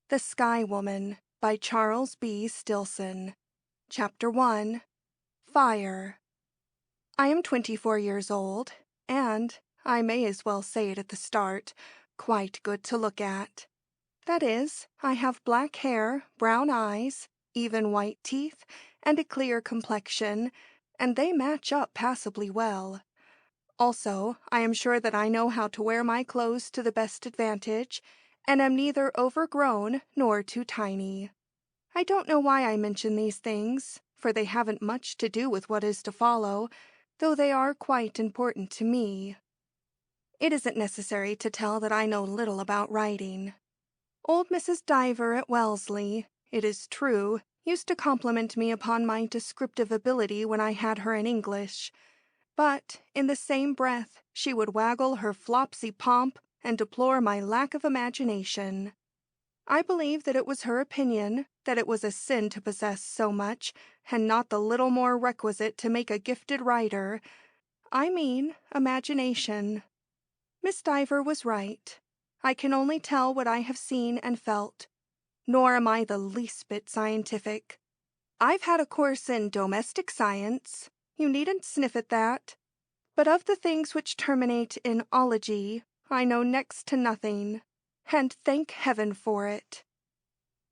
The Sky Woman by Charles B. Stilson. Chapter 1. Fire. I am 24 years old, and, I may as well say it at the start, quite good to look at. That is, I have black hair, brown eyes, even white teeth, and a clear complexion, and they match up passably well. Also, I am sure that I know how to wear my clothes to the best advantage, and am neither overgrown nor too tiny. I don't know why I mention these things, for they haven't much to do with what is to follow, though they are quite important to me. It isn't necessary to tell that I know little about writing. Old Mrs. Diver at Wellesley, it is true, used to compliment me upon my descriptive ability when I had her in English, but in the same breath she would waggle her flopsy pomp and deplore my lack of imagination. I believe that it was her opinion that it was a sin to possess so much, and not the little more requisite to make a gifted writer. I mean imagination. Miss Diver was right. I can only tell what I have seen and felt, nor am I the least bit scientific. I've had a course in domestic science. You needn't sniff at that. But of the things which terminate in ology, I know next to nothing, and thank heaven for it.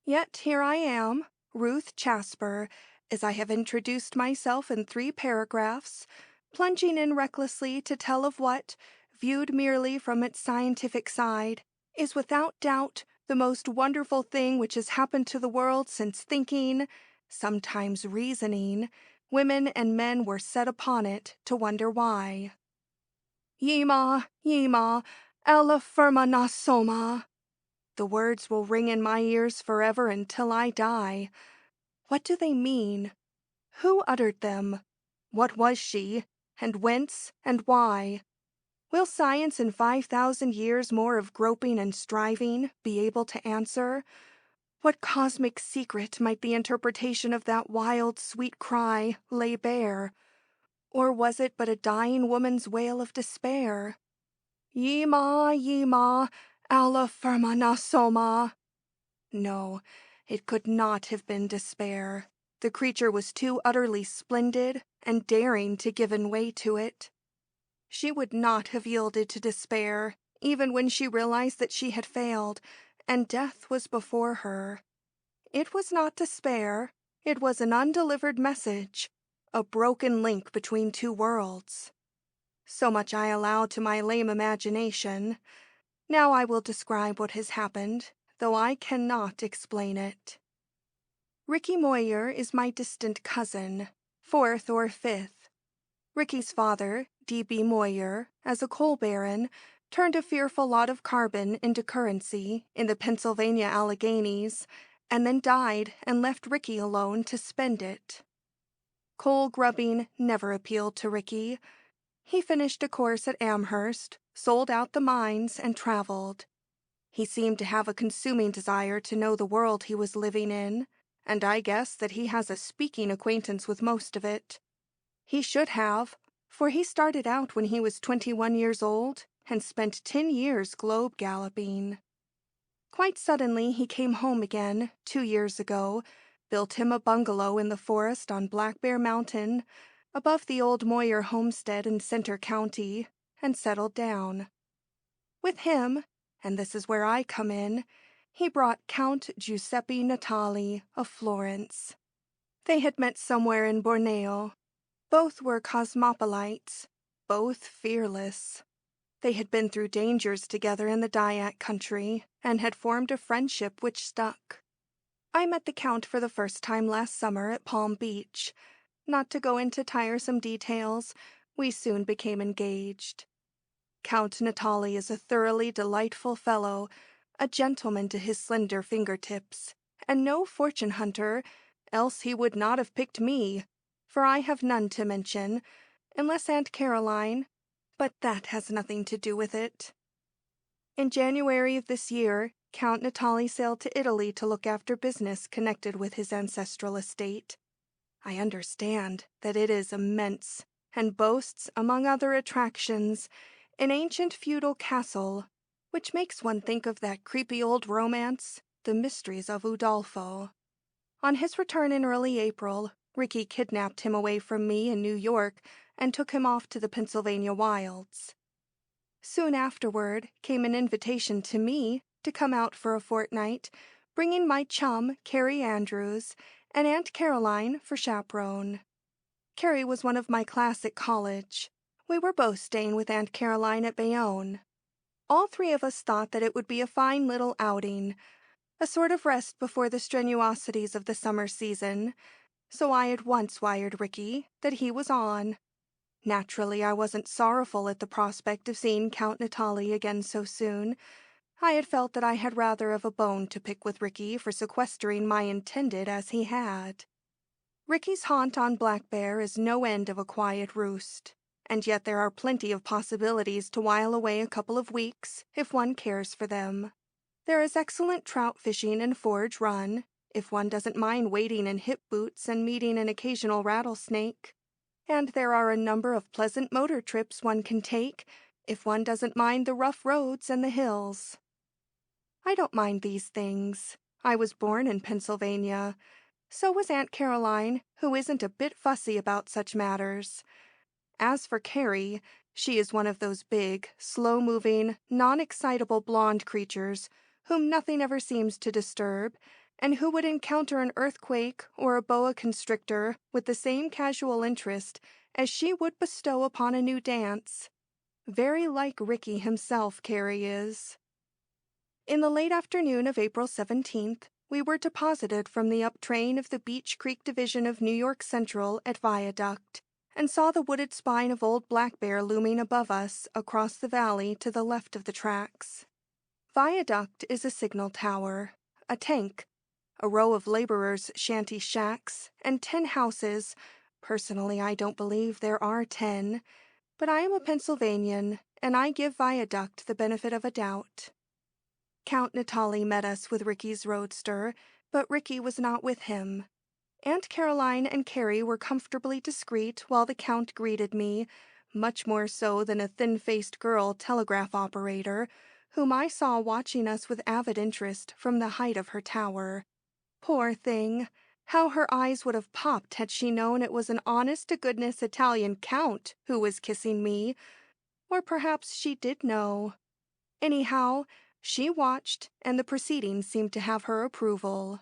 Yet here I am, Ruth Jasper, as I have introduced myself in 3 paragraphs, plunging in recklessly to tell of what, viewed merely from its scientific side, is without doubt the most wonderful thing which has happened to the world since thinking, sometimes reasoning, women and men were set upon it to wonder why. Yee-mah, Yee-mah, Alla ferma somma. The words will ring in my ears forever until I die. What do they mean? Who uttered them? What was she, and whence, and why? Will science in 5,000 years more of groping and striving be able to answer? What cosmic secret might the interpretation of that wild, sweet cry lay bare? Or was it but a dying woman's wail of despair? Yee-mah, Yee-mah, Alla ferma somma. No, it could not have been despair. The creature was too utterly splendid and daring to give in way to it. She would not have yielded to despair, even when she realized that she had failed, and death was before her. It was not despair. It was an undelivered message, a broken link between 2 worlds. So much I allow to my lame imagination. Now I will describe what has happened, though I cannot explain it. Ricky Moyer is my distant cousin, 4th or 5th. Ricky's father, D.B. Moyer, as a coal baron, turned a fearful lot of carbon into currency in the Pennsylvania Alleghenies, and then died and left Ricky alone to spend it. Coal grubbing never appealed to Ricky. He finished a course at Amherst, sold out the mines, and traveled. He seemed to have a consuming desire to know the world he was living in, and I guess that he has a speaking acquaintance with most of it. He should have, for he started out when he was 21 years old and spent 10 years globe galloping. Quite suddenly he came home again, 2 years ago, built him a bungalow in the forest on Black Bear Mountain, above the old Moyer homestead in Center County, and settled down. With him, and this is where I come in, he brought Count Giuseppe Natali of Florence. They had met somewhere in Borneo. Both were cosmopolites, both fearless. They had been through dangers together in the Dyak country, and had formed a friendship which stuck. I met the Count for the first time last summer at Palm Beach. Not to go into tiresome details, we soon became engaged. Count Natali is a thoroughly delightful fellow, a gentleman to his slender fingertips, and no fortune hunter, else he would not have picked me, for I have none to mention, unless Aunt Caroline, but that has nothing to do with it. In January of this year, Count Natali sailed to Italy to look after business connected with his ancestral estate. I understand that it is immense, and boasts, among other attractions, an ancient feudal castle, which makes one think of that creepy old romance, The Mysteries of Udolpho. On his return in early April, Ricky kidnapped him away from me in New York and took him off to the Pennsylvania wilds. Soon afterward came an invitation to me to come out for a fortnight, bringing my chum, Carrie Andrews, and Aunt Caroline for chaperone. Carrie was one of my class at college. We were both staying with Aunt Caroline at Bayonne. All three of us thought that it would be a fine little outing, a sort of rest before the strenuosities of the summer season, so I at once wired Ricky that he was on. Naturally, I wasn't sorrowful at the prospect of seeing Count Natali again so soon. I had felt that I had rather of a bone to pick with Ricky for sequestering my intended as he had. Ricky's haunt on Black Bear is no end of a quiet roost, and yet there are plenty of possibilities to while away a couple of weeks, if one cares for them. There is excellent trout fishing in Forge Run, if one doesn't mind wading in hip boots and meeting an occasional rattlesnake. And there are a number of pleasant motor trips one can take, if one doesn't mind the rough roads and the hills. I don't mind these things. I was born in Pennsylvania. So was Aunt Caroline, who isn't a bit fussy about such matters. As for Carrie, she is one of those big, slow-moving, non-excitable blonde creatures whom nothing ever seems to disturb, and who would encounter an earthquake or a boa constrictor with the same casual interest as she would bestow upon a new dance. Very like Ricky himself, Carrie is. In the late afternoon of April 17th, we were deposited from the up train of the Beech Creek Division of New York Central at Viaduct, and saw the wooded spine of Old Black Bear looming above us across the valley to the left of the tracks. Viaduct is a signal tower, a tank, a row of laborers' shanty shacks, and 10 houses. Personally, I don't believe there are 10, but I am a Pennsylvanian, and I give Viaduct the benefit of a doubt. Count Natali met us with Ricky's roadster, but Ricky was not with him. Aunt Caroline and Carrie were comfortably discreet while the Count greeted me, much more so than a thin-faced girl telegraph operator, whom I saw watching us with avid interest from the height of her tower. Poor thing! How her eyes would have popped had she known it was an honest-to-goodness Italian Count who was kissing me. Or perhaps she did know. Anyhow, she watched, and the proceedings seemed to have her approval.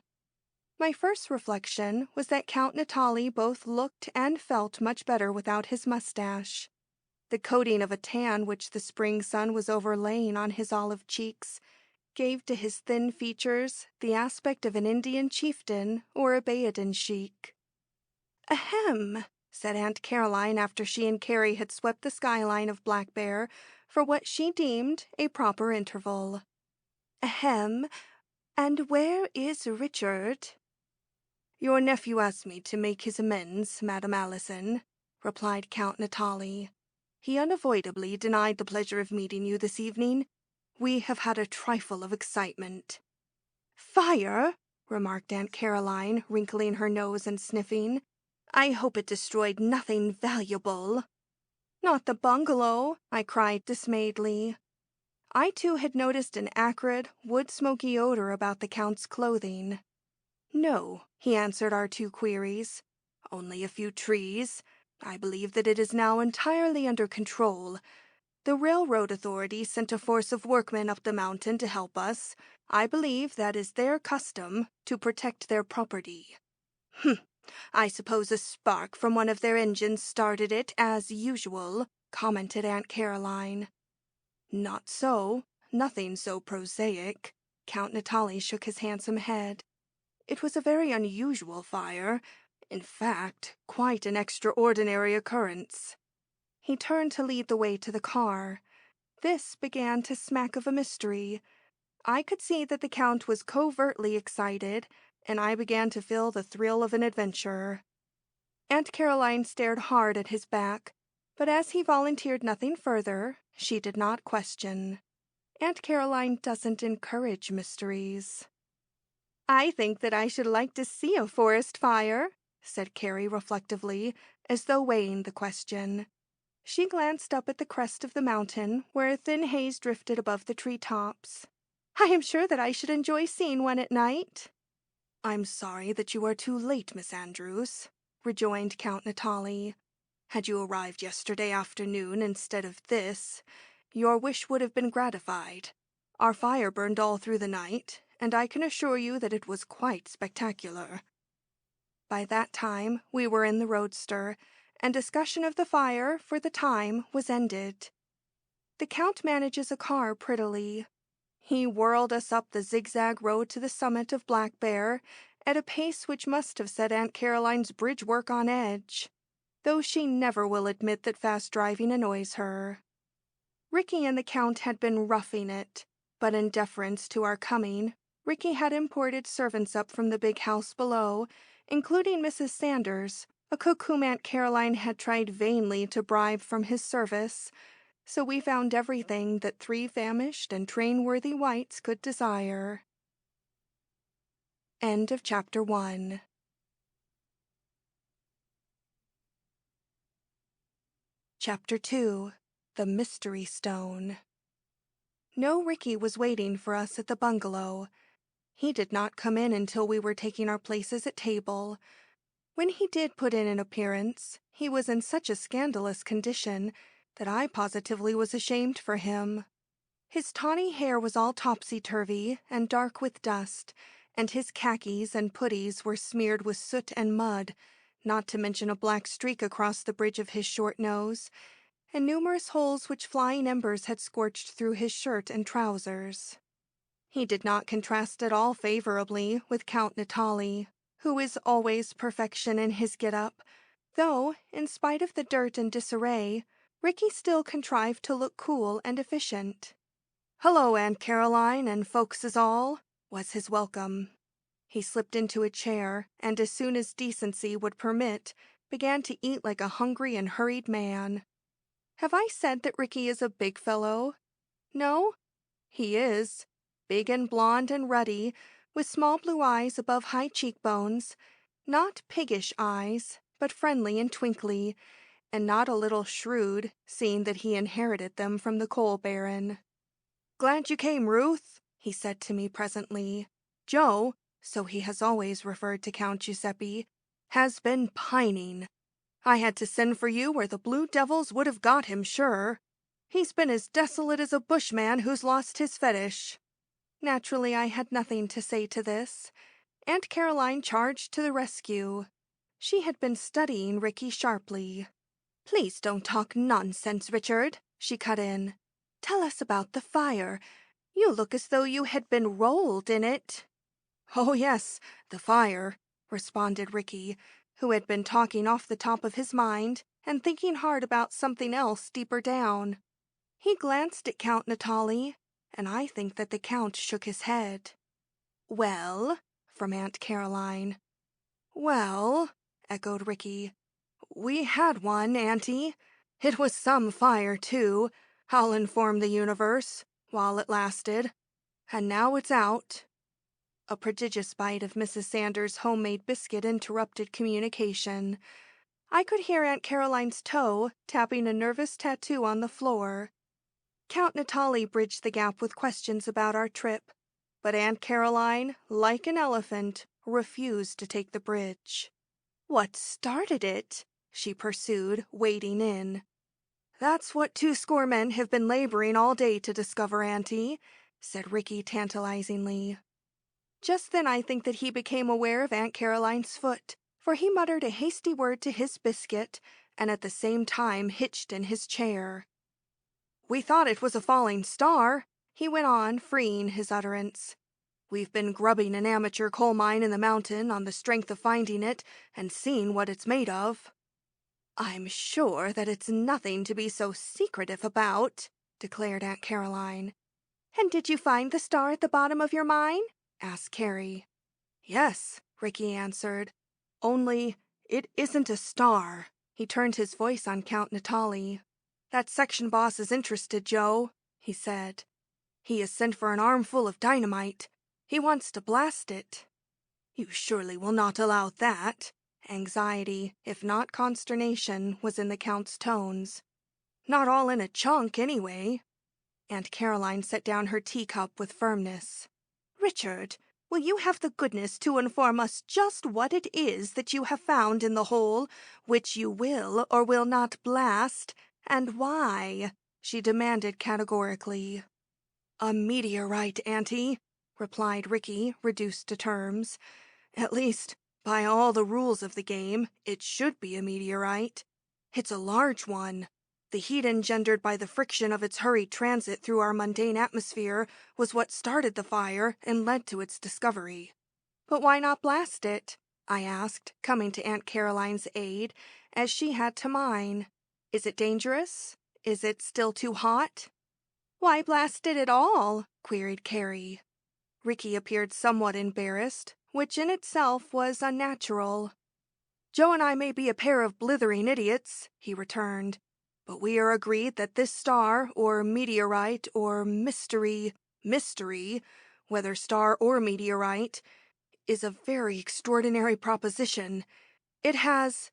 My first reflection was that Count Natali both looked and felt much better without his mustache. The coating of a tan which the spring sun was overlaying on his olive cheeks gave to his thin features the aspect of an Indian chieftain or a Baedean sheik. "Ahem," said Aunt Caroline after she and Carrie had swept the skyline of Black Bear for what she deemed a proper interval. "Ahem, and where is Richard?" "Your nephew asked me to make his amends, Madame Allison," replied Count Natali. "He unavoidably denied the pleasure of meeting you this evening. We have had a trifle of excitement." "Fire?" remarked Aunt Caroline, wrinkling her nose and sniffing. "I hope it destroyed nothing valuable." "Not the bungalow," I cried dismayedly. I too had noticed an acrid, wood-smoky odor about the Count's clothing. "No," he answered our two queries. "Only a few trees. I believe that it is now entirely under control. The railroad authority sent a force of workmen up the mountain to help us. I believe that is their custom, to protect their property." "I suppose a spark from one of their engines started it, as usual," commented Aunt Caroline. "Not so. Nothing so prosaic." Count Natali shook his handsome head. "It was a very unusual fire. In fact, quite an extraordinary occurrence." He turned to lead the way to the car. This began to smack of a mystery. I could see that the Count was covertly excited, and I began to feel the thrill of an adventure. Aunt Caroline stared hard at his back, but as he volunteered nothing further, she did not question. Aunt Caroline doesn't encourage mysteries. "I think that I should like to see a forest fire," said Carrie reflectively, as though weighing the question. She glanced up at the crest of the mountain, where a thin haze drifted above the tree-tops. I am sure that I should enjoy seeing one at night." "I'm sorry that you are too late, Miss Andrews," rejoined Count Natali. "Had you arrived yesterday afternoon instead of this, your wish would have been gratified. Our fire burned all through the night, and I can assure you that it was quite spectacular." By that time we were in the roadster, and discussion of the fire, for the time, was ended. The Count manages a car prettily. He whirled us up the zigzag road to the summit of Black Bear at a pace which must have set Aunt Caroline's bridge work on edge, though she never will admit that fast driving annoys her. Ricky and the Count had been roughing it, but in deference to our coming, Ricky had imported servants up from the big house below, including Mrs. Sanders, a cook whom Aunt Caroline had tried vainly to bribe from his service, so we found everything that 3 famished and train-worthy whites could desire. End of Chapter 1. Chapter 2. The Mystery Stone. No Ricky was waiting for us at the bungalow. He did not come in until we were taking our places at table. When he did put in an appearance, he was in such a scandalous condition that I positively was ashamed for him. His tawny hair was all topsy-turvy and dark with dust, and his khakis and puttees were smeared with soot and mud, not to mention a black streak across the bridge of his short nose, and numerous holes which flying embers had scorched through his shirt and trousers. He did not contrast at all favorably with Count Natali, who is always perfection in his get-up, though, in spite of the dirt and disarray, Ricky still contrived to look cool and efficient. "Hello, Aunt Caroline and folkses all," was his welcome. He slipped into a chair, and as soon as decency would permit, began to eat like a hungry and hurried man. Have I said that Ricky is a big fellow? No? He is. Big and blond and ruddy, with small blue eyes above high cheekbones, not piggish eyes, but friendly and twinkly, and not a little shrewd, seeing that he inherited them from the coal baron. "Glad you came, Ruth," he said to me presently. "Joe," so he has always referred to Count Giuseppe, "has been pining. I had to send for you or the blue devils would have got him, sure. He's been as desolate as a bushman who's lost his fetish." Naturally, I had nothing to say to this. Aunt Caroline charged to the rescue. She had been studying Ricky sharply. "Please don't talk nonsense, Richard," she cut in. "Tell us about the fire. You look as though you had been rolled in it." "Oh, yes, the fire," responded Ricky, who had been talking off the top of his mind and thinking hard about something else deeper down. He glanced at Count Natali, and I think that the Count shook his head. "Well?" from Aunt Caroline. "Well," echoed Ricky, "we had one, Auntie. It was some fire, too, I'll inform the universe, while it lasted. And now it's out." A prodigious bite of Mrs. Sanders' homemade biscuit interrupted communication. I could hear Aunt Caroline's toe tapping a nervous tattoo on the floor. Count Natali bridged the gap with questions about our trip, but Aunt Caroline, like an elephant, refused to take the bridge. "What started it?" she pursued, wading in. "That's what 2 men have been laboring all day to discover, Auntie," said Ricky tantalizingly. Just then I think that he became aware of Aunt Caroline's foot, for he muttered a hasty word to his biscuit, and at the same time hitched in his chair. "We thought it was a falling star," he went on, freeing his utterance. "We've been grubbing an amateur coal mine in the mountain on the strength of finding it and seeing what it's made of." "I'm sure that it's nothing to be so secretive about," declared Aunt Caroline. "And did you find the star at the bottom of your mine?" asked Carrie. "Yes," Ricky answered. "Only it isn't a star." He turned his voice on Count Natali. "That section boss is interested, Joe," he said. "He has sent for an armful of dynamite. He wants to blast it." "You surely will not allow that?" Anxiety, if not consternation, was in the Count's tones. "Not all in a chunk, anyway." Aunt Caroline set down her teacup with firmness. "Richard, will you have the goodness to inform us just what it is that you have found in the hole, which you will or will not blast, and why?" she demanded categorically. "A meteorite, Auntie," replied Ricky, reduced to terms. "At least, by all the rules of the game, it should be a meteorite. It's a large one. The heat engendered by the friction of its hurried transit through our mundane atmosphere was what started the fire and led to its discovery." "But why not blast it?" I asked, coming to Aunt Caroline's aid, as she had to mine. "Is it dangerous? Is it still too hot?" "Why blast it at all?" queried Carrie. Ricky appeared somewhat embarrassed, which in itself was unnatural. "Joe and I may be a pair of blithering idiots," he returned, "but we are agreed that this star, or meteorite, or mystery, whether star or meteorite, is a very extraordinary proposition. It has,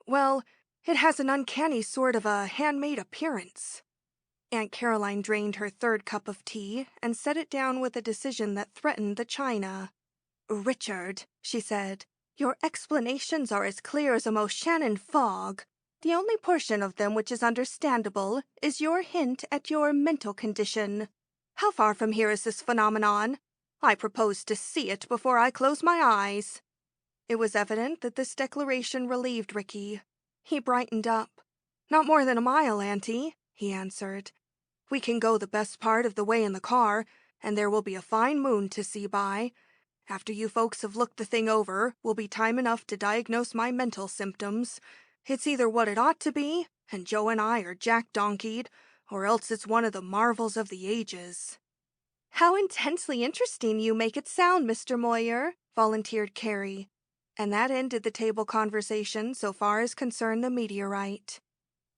well, it has an uncanny sort of a handmade appearance." Aunt Caroline drained her third cup of tea and set it down with a decision that threatened the china. "Richard," she said, "your explanations are as clear as a Moshannon fog. The only portion of them which is understandable is your hint at your mental condition. How far from here is this phenomenon? I propose to see it before I close my eyes." It was evident that this declaration relieved Ricky. He brightened up. "Not more than a mile, Auntie," he answered. "We can go the best part of the way in the car, and there will be a fine moon to see by. After you folks have looked the thing over, will be time enough to diagnose my mental symptoms. It's either what it ought to be, and Joe and I are jack-donkeyed, or else it's one of the marvels of the ages." "How intensely interesting you make it sound, Mr. Moyer," volunteered Carrie. And that ended the table conversation so far as concerned the meteorite.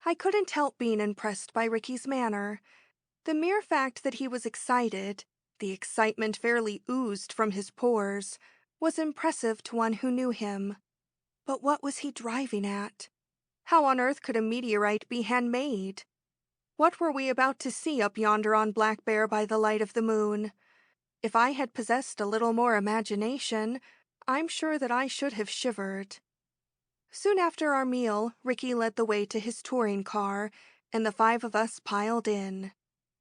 I couldn't help being impressed by Ricky's manner. The mere fact that he was excited, the excitement fairly oozed from his pores, was impressive to one who knew him. But what was he driving at? How on earth could a meteorite be handmade? What were we about to see up yonder on Black Bear by the light of the moon? If I had possessed a little more imagination, I'm sure that I should have shivered. Soon after our meal, Ricky led the way to his touring car, and the five of us piled in.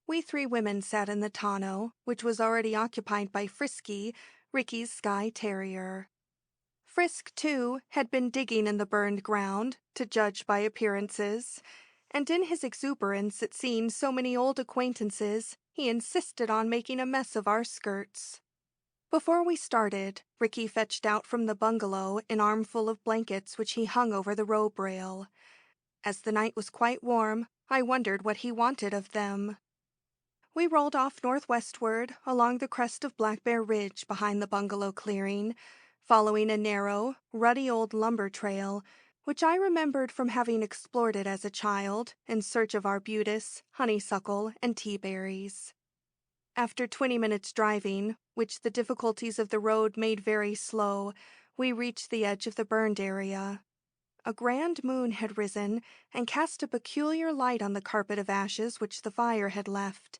We three women sat in the tonneau, which was already occupied by Frisky, Ricky's Skye Terrier. Frisk, too, had been digging in the burned ground, to judge by appearances, and in his exuberance at seeing so many old acquaintances, he insisted on making a mess of our skirts. Before we started, Ricky fetched out from the bungalow an armful of blankets which he hung over the robe rail. As the night was quite warm, I wondered what he wanted of them. We rolled off northwestward along the crest of Black Bear Ridge behind the bungalow clearing, following a narrow, ruddy old lumber trail, which I remembered from having explored it as a child in search of arbutus, honeysuckle, and tea-berries. After 20 minutes driving, which the difficulties of the road made very slow, we reached the edge of the burned area. A grand moon had risen and cast a peculiar light on the carpet of ashes which the fire had left,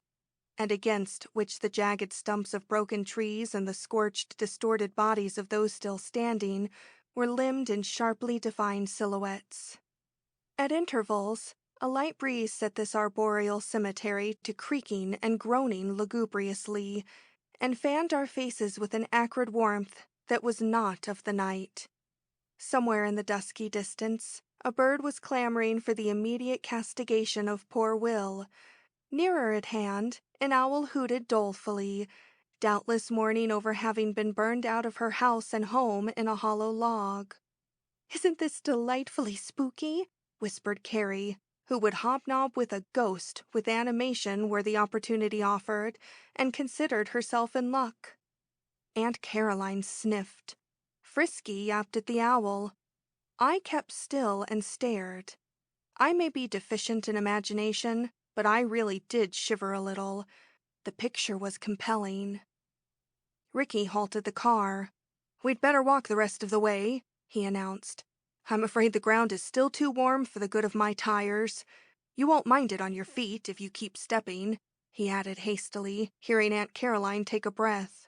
and against which the jagged stumps of broken trees and the scorched, distorted bodies of those still standing were limned in sharply defined silhouettes. At intervals, a light breeze set this arboreal cemetery to creaking and groaning lugubriously, and fanned our faces with an acrid warmth that was not of the night. Somewhere in the dusky distance, a bird was clamoring for the immediate castigation of poor Will. Nearer at hand, an owl hooted dolefully, doubtless mourning over having been burned out of her house and home in a hollow log. "Isn't this delightfully spooky?" whispered Carrie, who would hobnob with a ghost with animation where the opportunity offered, and considered herself in luck. Aunt Caroline sniffed. Frisky yapped at the owl. I kept still and stared. I may be deficient in imagination, but I really did shiver a little. The picture was compelling. Ricky halted the car. "We'd better walk the rest of the way," he announced. "I'm afraid the ground is still too warm for the good of my tires. You won't mind it on your feet if you keep stepping. he added hastily, hearing Aunt Caroline take a breath.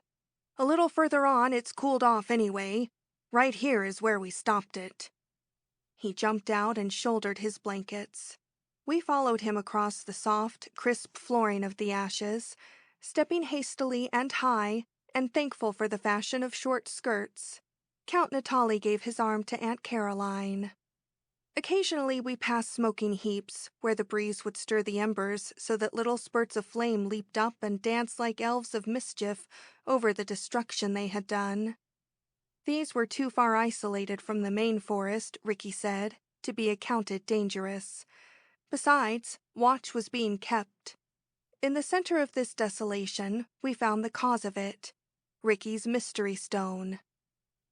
"A little further on, it's cooled off anyway. Right here is where we stopped it." He jumped out and shouldered his blankets. We followed him across the soft, crisp flooring of the ashes, stepping hastily and high, and thankful for the fashion of short skirts. Count Natali gave his arm to Aunt Caroline. Occasionally we passed smoking heaps, where the breeze would stir the embers so that little spurts of flame leaped up and danced like elves of mischief over the destruction they had done. These were too far isolated from the main forest, Ricky said, to be accounted dangerous. Besides, watch was being kept. In the center of this desolation, we found the cause of it, Ricky's mystery stone.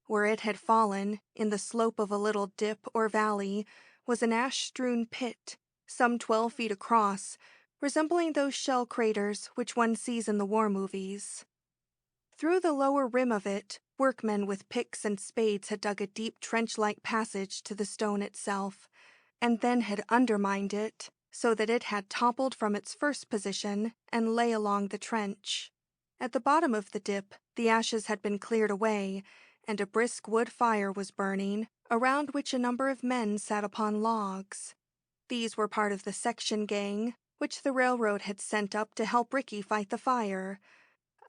Where it had fallen, in the slope of a little dip or valley, was an ash-strewn pit, some 12 feet across, resembling those shell craters which one sees in the war movies. Through the lower rim of it, workmen with picks and spades had dug a deep trench-like passage to the stone itself, and then had undermined it so that it had toppled from its first position and lay along the trench. At the bottom of the dip, the ashes had been cleared away, and a brisk wood fire was burning, around which a number of men sat upon logs. These were part of the section gang, which the railroad had sent up to help Ricky fight the fire.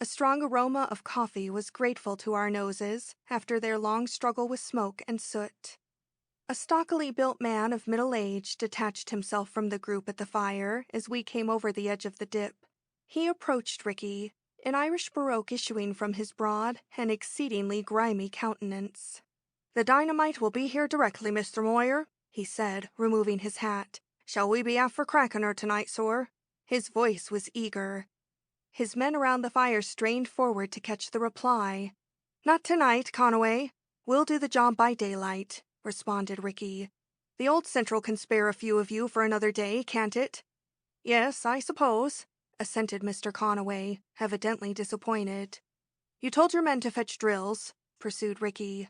A strong aroma of coffee was grateful to our noses after their long struggle with smoke and soot. A stockily built man of middle age detached himself from the group at the fire as we came over the edge of the dip. He approached Ricky, an Irish baroque issuing from his broad and exceedingly grimy countenance. "The dynamite will be here directly, Mr. Moyer," he said, removing his hat. "Shall we be after cracking her tonight, sir?" His voice was eager. His men around the fire strained forward to catch the reply. "Not tonight, Conaway. We'll do the job by daylight," responded Ricky. "The old Central can spare a few of you for another day, can't it?" "Yes, I suppose," assented Mr. Conaway, evidently disappointed. "You told your men to fetch drills," pursued Ricky.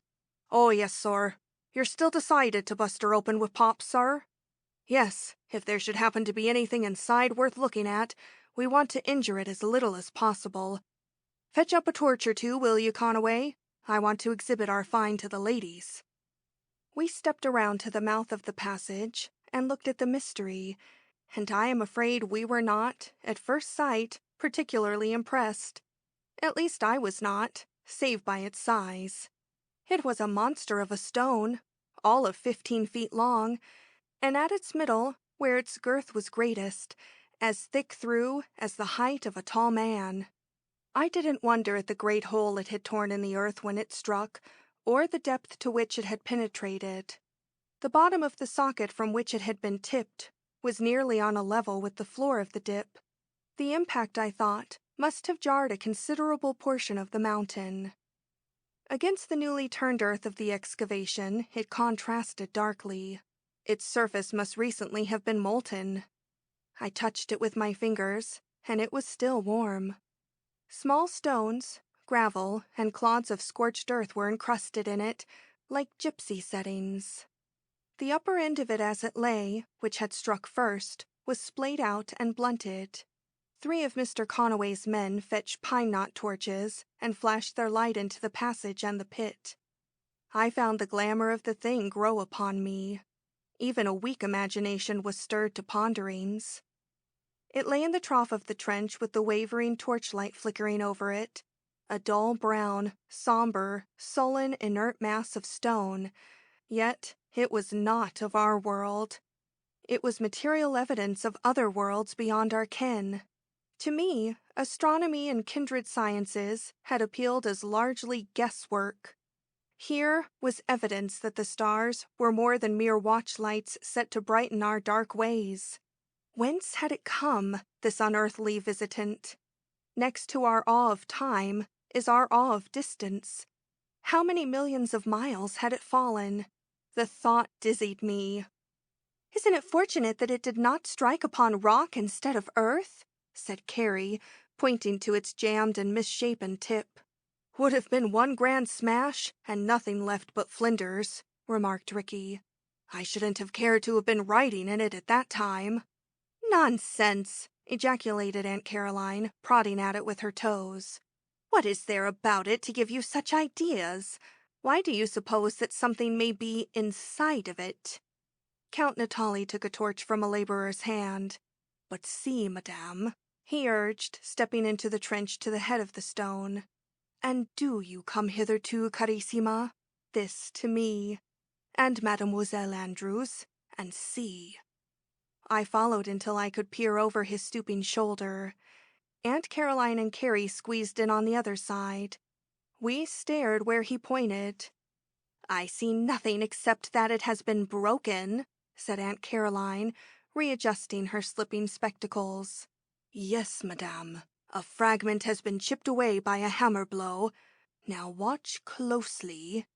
"Oh, yes, sir. You're still decided to bust her open with pops, sir?" "Yes, if there should happen to be anything inside worth looking at, we want to injure it as little as possible. Fetch up a torch or two, will you, Conaway? I want to exhibit our find to the ladies." We stepped around to the mouth of the passage and looked at the mystery, and I am afraid we were not, at first sight, particularly impressed. At least I was not, save by its size. It was a monster of a stone, all of 15 feet long, and at its middle, where its girth was greatest, as thick through as the height of a tall man. I didn't wonder at the great hole it had torn in the earth when it struck, or the depth to which it had penetrated. The bottom of the socket from which it had been tipped was nearly on a level with the floor of the dip. The impact, I thought, must have jarred a considerable portion of the mountain. Against the newly turned earth of the excavation, it contrasted darkly. Its surface must recently have been molten. I touched it with my fingers, and it was still warm. Small stones, gravel, and clods of scorched earth were encrusted in it, like gypsy settings. The upper end of it as it lay, which had struck first, was splayed out and blunted. 3 of Mr. Conaway's men fetched pine-knot torches and flashed their light into the passage and the pit. I found the glamour of the thing grow upon me. Even a weak imagination was stirred to ponderings. It lay in the trough of the trench with the wavering torchlight flickering over it, a dull brown, somber, sullen, inert mass of stone. Yet it was not of our world. It was material evidence of other worlds beyond our ken. To me, astronomy and kindred sciences had appealed as largely guesswork. Here was evidence that the stars were more than mere watchlights set to brighten our dark ways. Whence had it come, this unearthly visitant? Next to our awe of time is our awe of distance. How many millions of miles had it fallen? The thought dizzied me. "Isn't it fortunate that it did not strike upon rock instead of earth?" said Carrie, pointing to its jammed and misshapen tip. "Would have been one grand smash, and nothing left but flinders," remarked Ricky. "I shouldn't have cared to have been riding in it at that time." "Nonsense! ejaculated Aunt Caroline, prodding at it with her toes. "What is there about it to give you such ideas? Why do you suppose that something may be inside of it?" Count Natali took a torch from a laborer's hand. "But see, madame," he urged, stepping into the trench to the head of the stone. "And do you come hither too, carissima, this to me, and Mademoiselle Andrews, and see." I followed until I could peer over his stooping shoulder. Aunt Caroline and Carrie squeezed in on the other side. We stared where he pointed. "I see nothing except that it has been broken," said Aunt Caroline, readjusting her slipping spectacles. "Yes, madame. A fragment has been chipped away by a hammer blow. Now watch closely."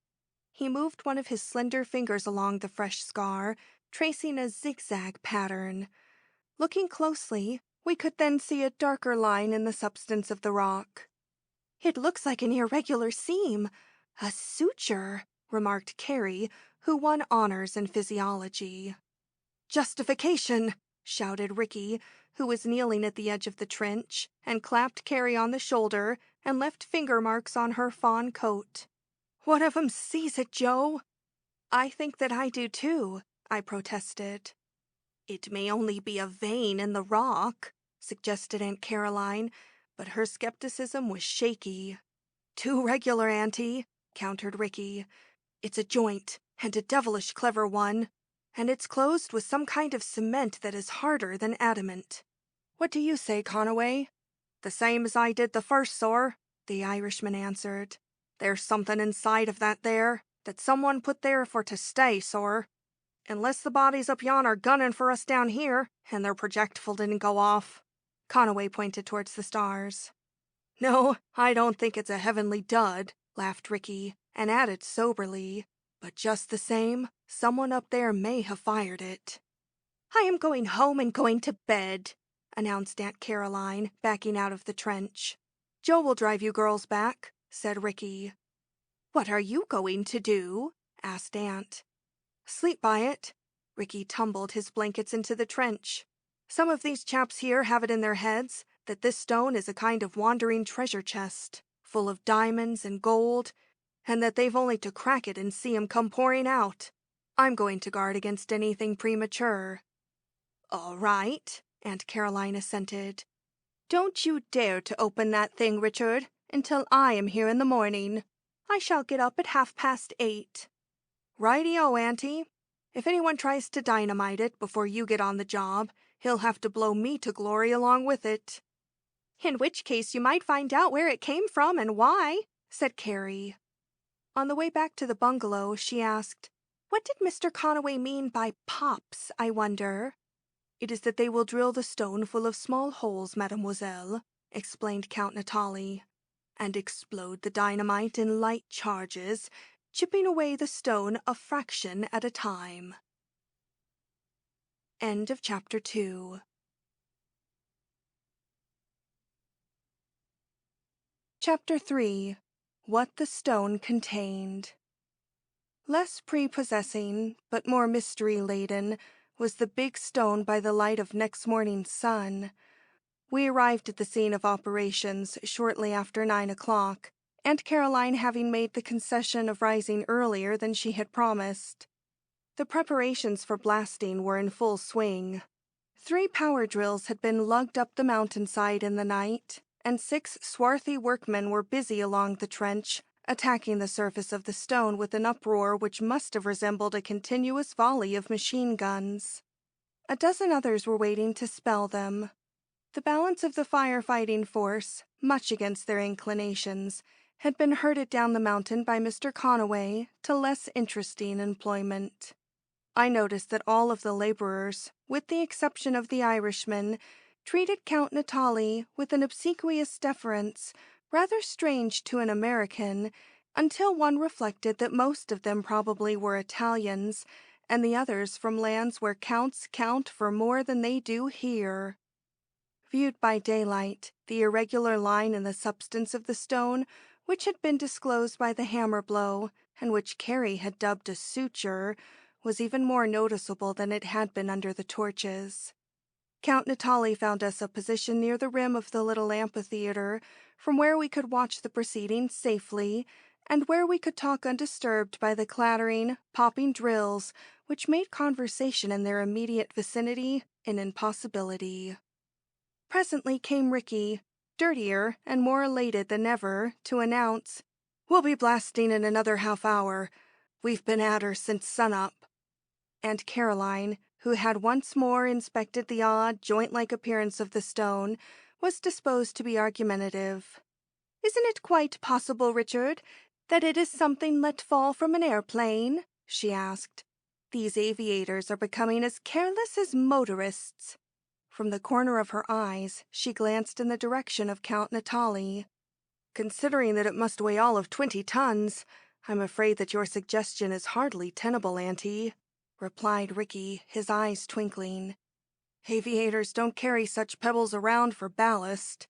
He moved one of his slender fingers along the fresh scar, tracing a zigzag pattern. Looking closely, we could then see a darker line in the substance of the rock. "It looks like an irregular seam, a suture," remarked Carrie, who won honors in physiology. "Justification!" shouted Ricky, who was kneeling at the edge of the trench, and clapped Carrie on the shoulder and left finger marks on her fawn coat. "One of 'em sees it, Joe." "I think that I do too," I protested. "It may only be a vein in the rock," suggested Aunt Caroline, but her skepticism was shaky. "Too regular, Auntie," countered Ricky. "It's a joint, and a devilish clever one, and it's closed with some kind of cement that is harder than adamant. What do you say, Conaway?" "The same as I did the first, sor," the Irishman answered. "There's something inside of that there, that someone put there for to stay, sor. Unless the bodies up yon are gunning for us down here, and their projectile didn't go off." Conaway pointed towards the stars. "No, I don't think it's a heavenly dud," laughed Ricky, and added soberly, "but just the same, someone up there may have fired it." "I am going home and going to bed," announced Aunt Caroline, backing out of the trench. "Joe will drive you girls back," said Ricky. "What are you going to do?" asked Aunt. "Sleep by it." Ricky tumbled his blankets into the trench. "Some of these chaps here have it in their heads that this stone is a kind of wandering treasure chest, full of diamonds and gold, and that they've only to crack it and see 'em come pouring out. I'm going to guard against anything premature." "All right," Aunt Caroline assented. "Don't you dare to open that thing, Richard, until I am here in the morning. I shall get up at 8:30. "Righty-o, Auntie. If anyone tries to dynamite it before you get on the job, he'll have to blow me to glory along with it." "In which case you might find out where it came from and why," said Carrie. On the way back to the bungalow, she asked, "What did Mr. Conaway mean by pops, I wonder?" "It is that they will drill the stone full of small holes, mademoiselle," explained Count Natali, "and explode the dynamite in light charges, chipping away the stone a fraction at a time." End of chapter 2. Chapter 3. What the Stone Contained. Less prepossessing, but more mystery-laden, was the big stone by the light of next morning's sun. We arrived at the scene of operations shortly after 9 o'clock, Aunt Caroline having made the concession of rising earlier than she had promised. The preparations for blasting were in full swing. 3 power drills had been lugged up the mountainside in the night, and 6 swarthy workmen were busy along the trench, attacking the surface of the stone with an uproar which must have resembled a continuous volley of machine guns. A dozen others were waiting to spell them. The balance of the firefighting force, much against their inclinations, had been herded down the mountain by Mr. Conaway to less interesting employment. I noticed that all of the laborers, with the exception of the Irishman, treated Count Natali with an obsequious deference rather strange to an American, until one reflected that most of them probably were Italians, and the others from lands where counts count for more than they do here. Viewed by daylight, the irregular line in the substance of the stone, which had been disclosed by the hammer blow, and which Carrie had dubbed a suture, was even more noticeable than it had been under the torches. Count Natali found us a position near the rim of the little amphitheater, from where we could watch the proceedings safely, and where we could talk undisturbed by the clattering, popping drills which made conversation in their immediate vicinity an impossibility. Presently came Ricky, dirtier and more elated than ever, to announce, "We'll be blasting in another half-hour. We've been at her since sunup." And Caroline, who had once more inspected the odd, joint-like appearance of the stone, was disposed to be argumentative. "Isn't it quite possible, Richard, that it is something let fall from an airplane?" she asked. "These aviators are becoming as careless as motorists." From the corner of her eyes, she glanced in the direction of Count Natali. "Considering that it must weigh all of 20 tons, I'm afraid that your suggestion is hardly tenable, Auntie," replied Ricky, his eyes twinkling. "Aviators don't carry such pebbles around for ballast."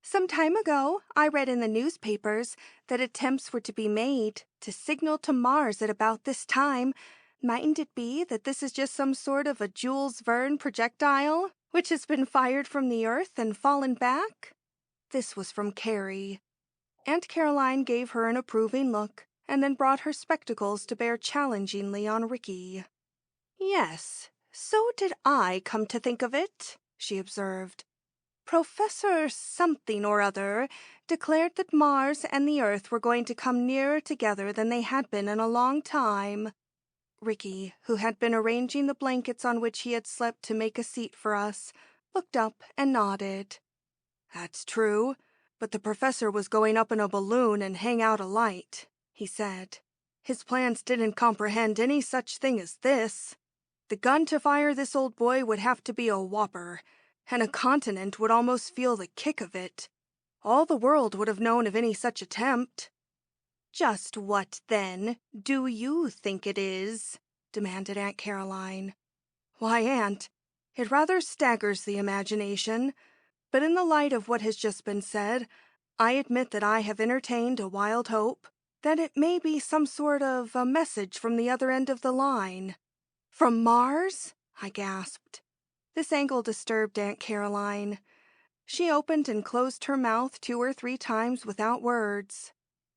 "Some time ago, I read in the newspapers that attempts were to be made to signal to Mars at about this time. Mightn't it be that this is just some sort of a Jules Verne projectile, which has been fired from the Earth and fallen back?" This was from Carrie. Aunt Caroline gave her an approving look, and then brought her spectacles to bear challengingly on Ricky. "Yes, so did I come to think of it," she observed. "Professor something or other declared that Mars and the Earth were going to come nearer together than they had been in a long time." Ricky, who had been arranging the blankets on which he had slept to make a seat for us, looked up and nodded. "That's true, but the professor was going up in a balloon and hang out a light," he said. "His plans didn't comprehend any such thing as this. The gun to fire this old boy would have to be a whopper, and a continent would almost feel the kick of it. All the world would have known of any such attempt." "Just what, then, do you think it is?" demanded Aunt Caroline. "Why, Aunt, it rather staggers the imagination, but in the light of what has just been said, I admit that I have entertained a wild hope that it may be some sort of a message from the other end of the line." "From Mars?" I gasped. This angle disturbed Aunt Caroline. She opened and closed her mouth 2 or 3 times without words.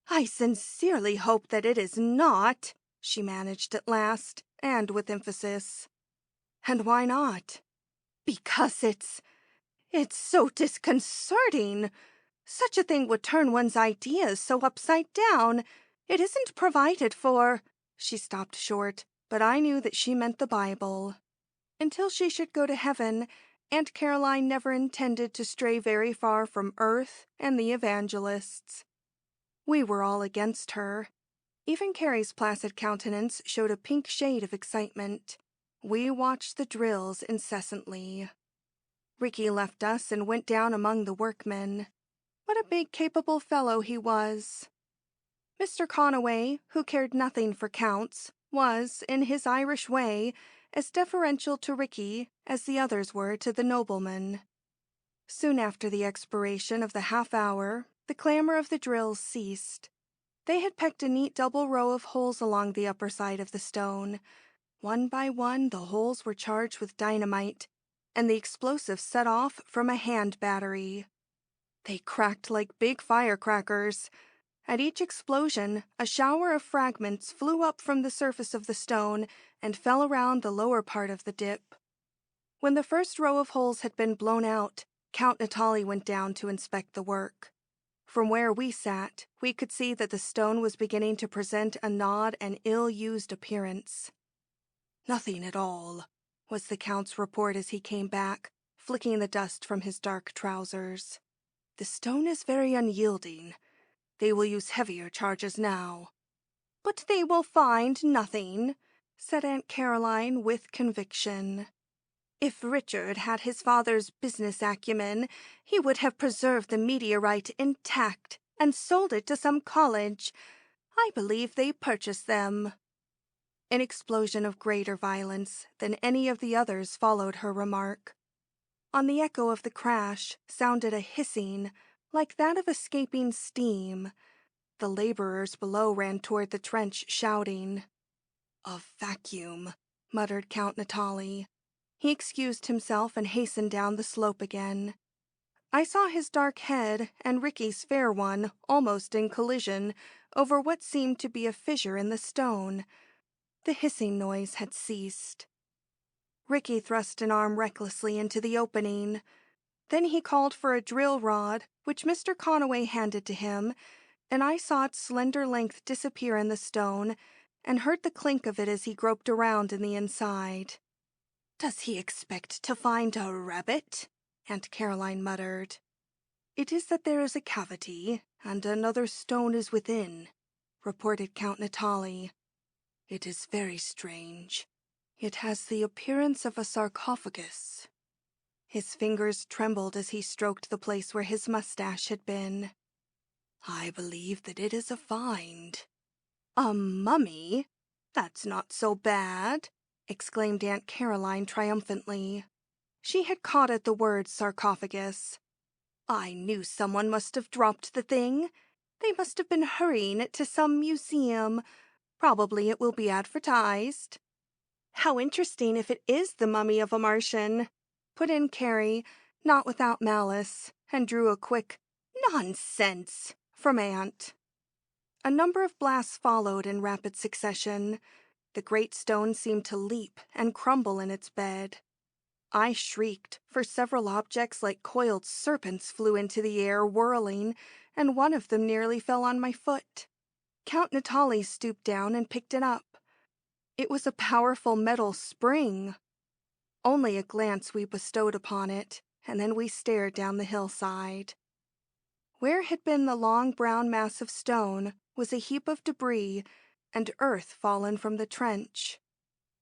"I sincerely hope that it is not," she managed at last, and with emphasis. "And why not?" "Because it's so disconcerting. Such a thing would turn one's ideas so upside down. It isn't provided for—" She stopped short, but I knew that she meant the Bible. Until she should go to heaven, Aunt Caroline never intended to stray very far from Earth and the evangelists. We were all against her. Even Carrie's placid countenance showed a pink shade of excitement. We watched the drills incessantly. Ricky left us and went down among the workmen. What a big, capable fellow he was. Mr. Conaway, who cared nothing for counts, was, in his Irish way, as deferential to Ricky as the others were to the nobleman. Soon after the expiration of the half-hour, the clamor of the drills ceased. They had pecked a neat double row of holes along the upper side of the stone. One by one the holes were charged with dynamite, and the explosive set off from a hand battery. They cracked like big firecrackers. At each explosion, a shower of fragments flew up from the surface of the stone and fell around the lower part of the dip. When the first row of holes had been blown out, Count Natali went down to inspect the work. From where we sat, we could see that the stone was beginning to present a gnawed and ill-used appearance. "Nothing at all," was the Count's report as he came back, flicking the dust from his dark trousers. "The stone is very unyielding. They will use heavier charges now." "But they will find nothing," said Aunt Caroline with conviction. "If Richard had his father's business acumen, he would have preserved the meteorite intact and sold it to some college. I believe they purchased them." An explosion of greater violence than any of the others followed her remark. On the echo of the crash sounded a hissing, like that of escaping steam. The laborers below ran toward the trench, shouting. "A vacuum," muttered Count Natali. He excused himself and hastened down the slope again. I saw his dark head and Ricky's fair one almost in collision over what seemed to be a fissure in the stone. The hissing noise had ceased. Ricky thrust an arm recklessly into the opening. Then he called for a drill rod, which Mr. Conaway handed to him, and I saw its slender length disappear in the stone and heard the clink of it as he groped around in the inside. "Does he expect to find a rabbit?" Aunt Caroline muttered. "It is that there is a cavity, and another stone is within," reported Count Natali. "It is very strange. It has the appearance of a sarcophagus." His fingers trembled as he stroked the place where his mustache had been. "I believe that it is a find." "A mummy? That's not so bad," exclaimed Aunt Caroline triumphantly. She had caught at the word sarcophagus. "I knew someone must have dropped the thing. They must have been hurrying it to some museum. Probably it will be advertised." "How interesting if it is the mummy of a Martian," put in Carrie, not without malice, and drew a quick "Nonsense" from Aunt. A number of blasts followed in rapid succession. The great stone seemed to leap and crumble in its bed. I shrieked, for several objects like coiled serpents flew into the air, whirling, and one of them nearly fell on my foot. Count Natali stooped down and picked it up. It was a powerful metal spring. Only a glance we bestowed upon it, and then we stared down the hillside. Where had been the long brown mass of stone was a heap of debris and earth fallen from the trench.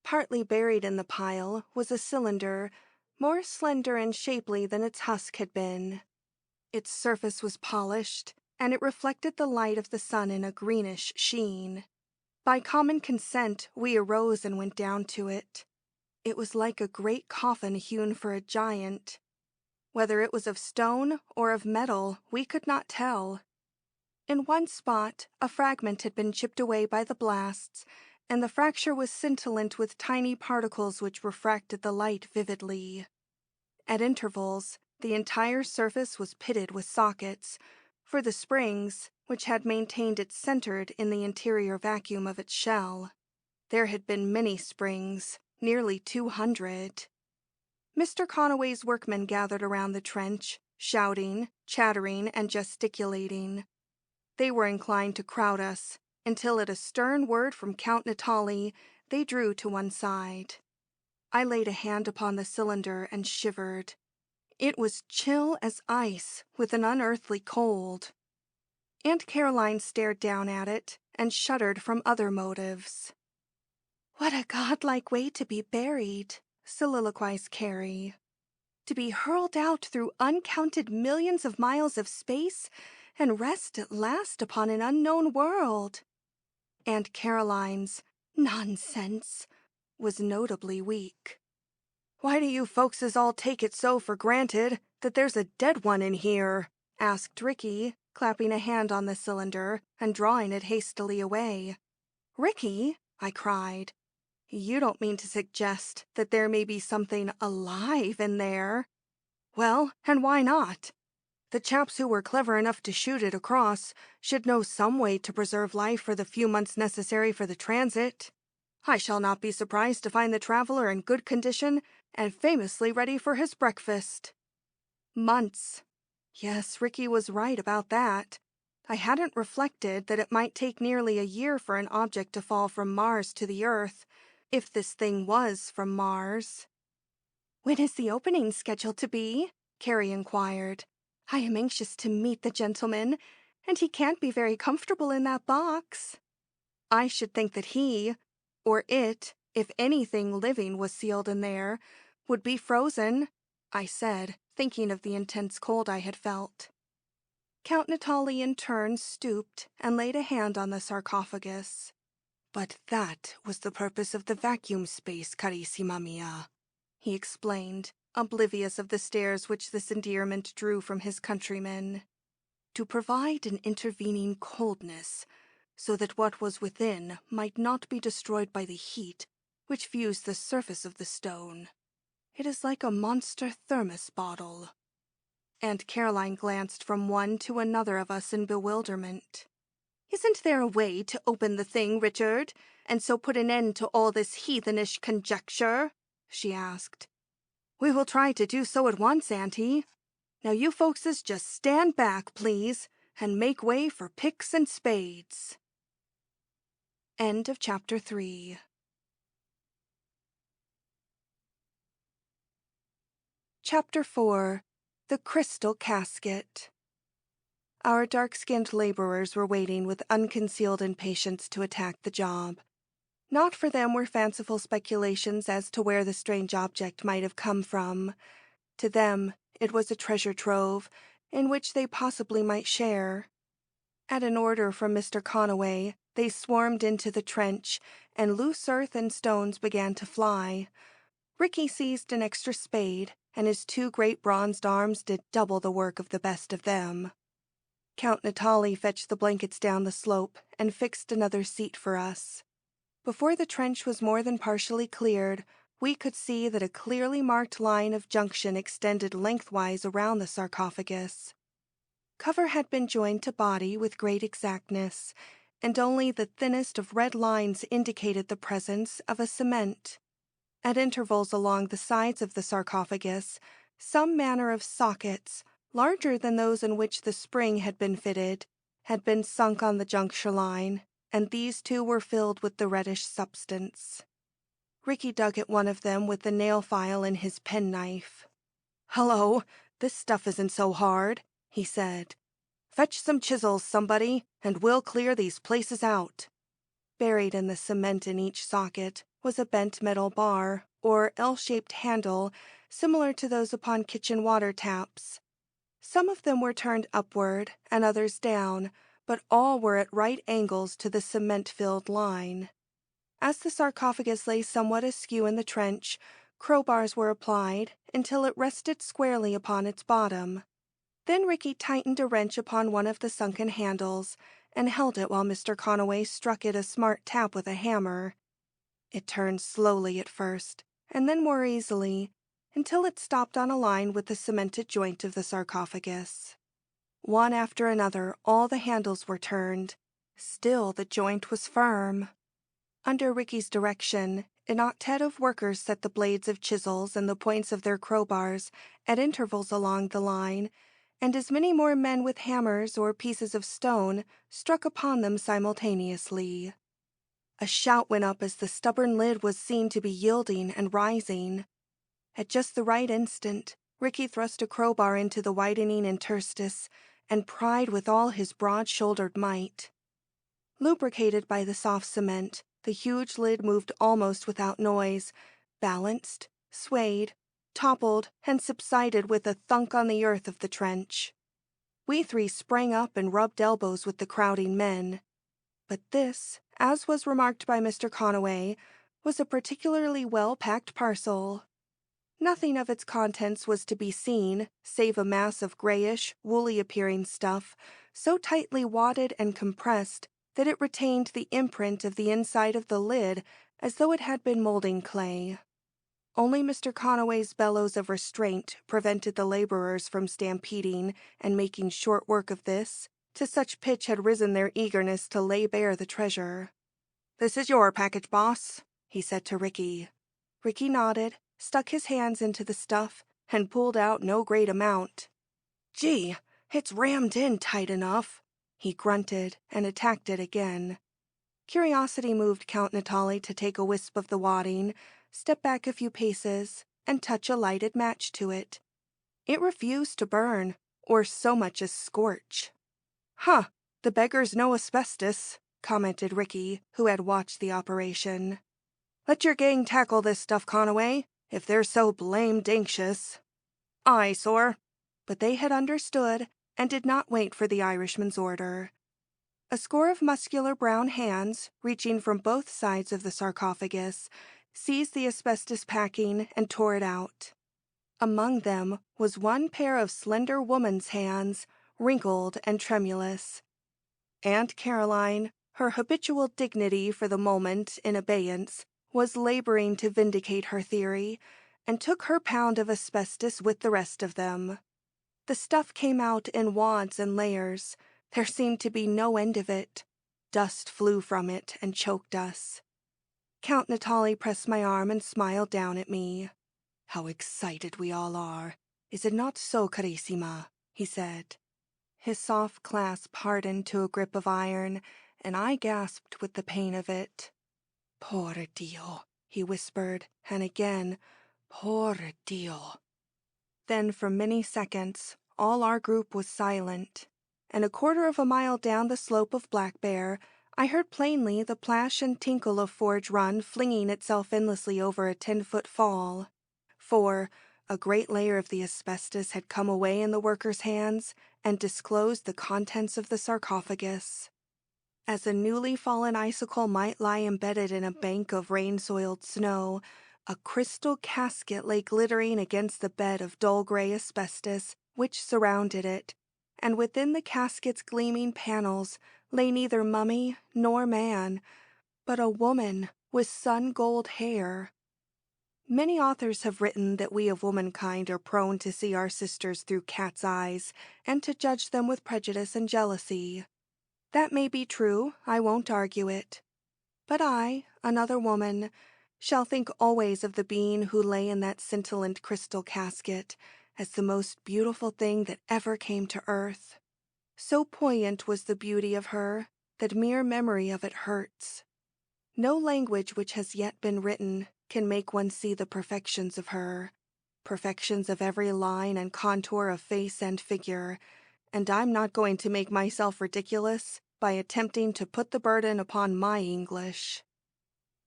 Partly buried in the pile was a cylinder, more slender and shapely than its husk had been. Its surface was polished, and it reflected the light of the sun in a greenish sheen. By common consent, we arose and went down to it. It was like a great coffin hewn for a giant. Whether it was of stone or of metal, we could not tell. In one spot, a fragment had been chipped away by the blasts, and the fracture was scintillant with tiny particles which refracted the light vividly. At intervals, the entire surface was pitted with sockets, for the springs, which had maintained it centered in the interior vacuum of its shell. There had been many springs, nearly 200. Mr. Conaway's workmen gathered around the trench, shouting, chattering, and gesticulating. They were inclined to crowd us, until at a stern word from Count Natali, they drew to one side. I laid a hand upon the cylinder and shivered. It was chill as ice, with an unearthly cold. Aunt Caroline stared down at it and shuddered from other motives. "What a godlike way to be buried," soliloquized Carrie. "To be hurled out through uncounted millions of miles of space and rest at last upon an unknown world." Aunt Caroline's "nonsense" was notably weak. "Why do you folkses all take it so for granted that there's a dead one in here?" asked Ricky, clapping a hand on the cylinder and drawing it hastily away. "Ricky," I cried, "you don't mean to suggest that there may be something alive in there?" "Well, and why not? The chaps who were clever enough to shoot it across should know some way to preserve life for the few months necessary for the transit. I shall not be surprised to find the traveler in good condition and famously ready for his breakfast." Months. Yes, Ricky was right about that. I hadn't reflected that it might take nearly a year for an object to fall from Mars to the Earth, if this thing was from Mars. "When is the opening scheduled to be?" Carrie inquired. "I am anxious to meet the gentleman, and he can't be very comfortable in that box." "I should think that he, or it, if anything living was sealed in there, would be frozen," I said, thinking of the intense cold I had felt. Count Natali in turn stooped and laid a hand on the sarcophagus. "But that was the purpose of the vacuum space, carissima mia," he explained, oblivious of the stares which this endearment drew from his countrymen. "To provide an intervening coldness, so that what was within might not be destroyed by the heat which fused the surface of the stone. It is like a monster thermos bottle." Aunt Caroline glanced from one to another of us in bewilderment. "Isn't there a way to open the thing, Richard, and so put an end to all this heathenish conjecture?" she asked. "We will try to do so at once, Auntie. Now you folkses just stand back, please, and make way for picks and spades." End of Chapter 3. Chapter 4. The Crystal Casket. Our dark-skinned laborers were waiting with unconcealed impatience to attack the job. Not for them were fanciful speculations as to where the strange object might have come from. To them, it was a treasure trove, in which they possibly might share. At an order from Mr. Conaway, they swarmed into the trench, and loose earth and stones began to fly. Ricky seized an extra spade, and his 2 great bronzed arms did double the work of the best of them. Count Natali fetched the blankets down the slope and fixed another seat for us. Before the trench was more than partially cleared, we could see that a clearly marked line of junction extended lengthwise around the sarcophagus. Cover had been joined to body with great exactness, and only the thinnest of red lines indicated the presence of a cement. At intervals along the sides of the sarcophagus, some manner of sockets, larger than those in which the spring had been fitted, had been sunk on the juncture line, and these too were filled with the reddish substance. Ricky dug at one of them with the nail file and his penknife. "Hello, this stuff isn't so hard," he said. "Fetch some chisels, somebody, and we'll clear these places out." Buried in the cement in each socket was a bent metal bar, or L-shaped handle, similar to those upon kitchen water taps. Some of them were turned upward and others down, but all were at right angles to the cement-filled line. As the sarcophagus lay somewhat askew in the trench, crowbars were applied until it rested squarely upon its bottom. Then Ricky tightened a wrench upon one of the sunken handles and held it while Mr. Conaway struck it a smart tap with a hammer. It turned slowly at first, and then more easily, until it stopped on a line with the cemented joint of the sarcophagus. One after another, all the handles were turned. Still the joint was firm. Under Ricky's direction, an octet of workers set the blades of chisels and the points of their crowbars at intervals along the line, and as many more men with hammers or pieces of stone struck upon them simultaneously. A shout went up as the stubborn lid was seen to be yielding and rising. At just the right instant, Ricky thrust a crowbar into the widening interstice and pried with all his broad-shouldered might. Lubricated by the soft cement, the huge lid moved almost without noise, balanced, swayed, toppled, and subsided with a thunk on the earth of the trench. We 3 sprang up and rubbed elbows with the crowding men. But this, as was remarked by Mr. Conaway, was a particularly well-packed parcel. Nothing of its contents was to be seen, save a mass of grayish, woolly-appearing stuff, so tightly wadded and compressed that it retained the imprint of the inside of the lid as though it had been molding clay. Only Mr. Conaway's bellows of restraint prevented the laborers from stampeding and making short work of this, to such pitch had risen their eagerness to lay bare the treasure. "This is your package, boss," he said to Ricky. Ricky nodded, stuck his hands into the stuff, and pulled out no great amount. "Gee, it's rammed in tight enough," he grunted and attacked it again. Curiosity moved Count Natali to take a wisp of the wadding, step back a few paces, and touch a lighted match to it. It refused to burn, or so much as scorch. "Huh, the beggar's no asbestos," commented Ricky, who had watched the operation. "Let your gang tackle this stuff, Conaway, if they're so blamed anxious." "Aye, sir." But they had understood and did not wait for the Irishman's order. A score of muscular brown hands, reaching from both sides of the sarcophagus, seized the asbestos packing and tore it out. Among them was one pair of slender woman's hands, wrinkled and tremulous. Aunt Caroline, her habitual dignity for the moment in abeyance, was laboring to vindicate her theory, and took her pound of asbestos with the rest of them. The stuff came out in wads and layers. There seemed to be no end of it. Dust flew from it and choked us. Count Natali pressed my arm and smiled down at me. "How excited we all are. Is it not so, carissima?" he said. His soft clasp hardened to a grip of iron, and I gasped with the pain of it. "Por Dio," he whispered, and again, "Por Dio." Then for many seconds all our group was silent, and a quarter of a mile down the slope of Black Bear I heard plainly the plash and tinkle of Forge Run flinging itself endlessly over a 10-foot fall. For a great layer of the asbestos had come away in the workers' hands and disclosed the contents of the sarcophagus. As a newly fallen icicle might lie embedded in a bank of rain-soiled snow, a crystal casket lay glittering against the bed of dull gray asbestos which surrounded it, and within the casket's gleaming panels lay neither mummy nor man, but a woman with sun-gold hair. Many authors have written that we of womankind are prone to see our sisters through cat's eyes and to judge them with prejudice and jealousy. That may be true, I won't argue it. But I, another woman, shall think always of the being who lay in that scintillant crystal casket as the most beautiful thing that ever came to earth. So poignant was the beauty of her that mere memory of it hurts. No language which has yet been written can make one see the perfections of her, perfections of every line and contour of face and figure, and I'm not going to make myself ridiculous by attempting to put the burden upon my English.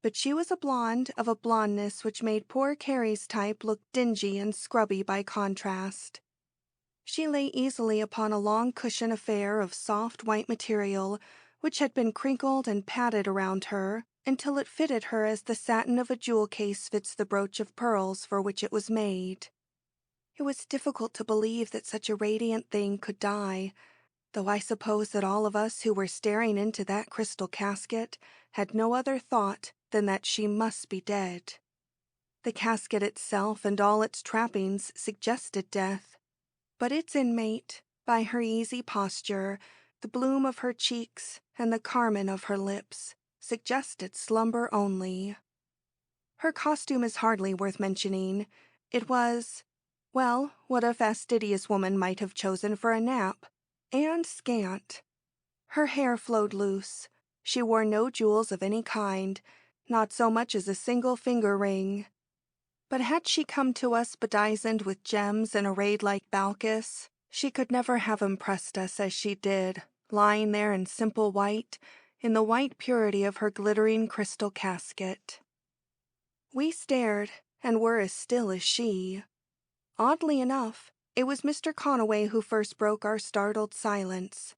But she was a blonde of a blondness which made poor Carrie's type look dingy and scrubby by contrast. She lay easily upon a long cushion affair of soft white material, which had been crinkled and padded around her until it fitted her as the satin of a jewel case fits the brooch of pearls for which it was made. It was difficult to believe that such a radiant thing could die, though I suppose that all of us who were staring into that crystal casket had no other thought than that she must be dead. The casket itself and all its trappings suggested death, but its inmate, by her easy posture, the bloom of her cheeks, and the carmine of her lips, suggested slumber only. Her costume is hardly worth mentioning. It was, well, what a fastidious woman might have chosen for a nap, and scant. Her hair flowed loose. She wore no jewels of any kind, not so much as a single finger ring. But had she come to us bedizened with gems and arrayed like Balkis, she could never have impressed us as she did, lying there in simple white, in the white purity of her glittering crystal casket. We stared, and were as still as she. Oddly enough, it was Mr. Conaway who first broke our startled silence.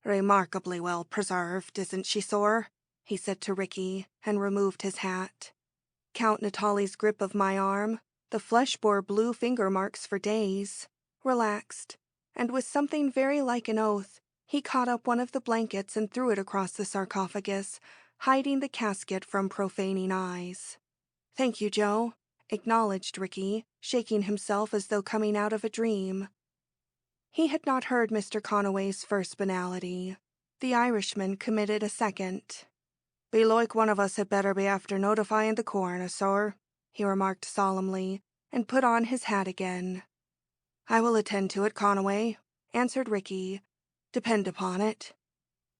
"Remarkably well preserved, isn't she, sir?" he said to Ricky, and removed his hat. Count Natali's grip of my arm, the flesh bore blue finger marks for days, relaxed, and with something very like an oath, he caught up one of the blankets and threw it across the sarcophagus, hiding the casket from profaning eyes. "Thank you, Joe," acknowledged Ricky, shaking himself as though coming out of a dream. He had not heard Mr. Conaway's first banality. The Irishman committed a second. "Belike one of us had better be after notifying the coroner, sir," he remarked solemnly, and put on his hat again. "I will attend to it, Conaway," answered Ricky. "Depend upon it.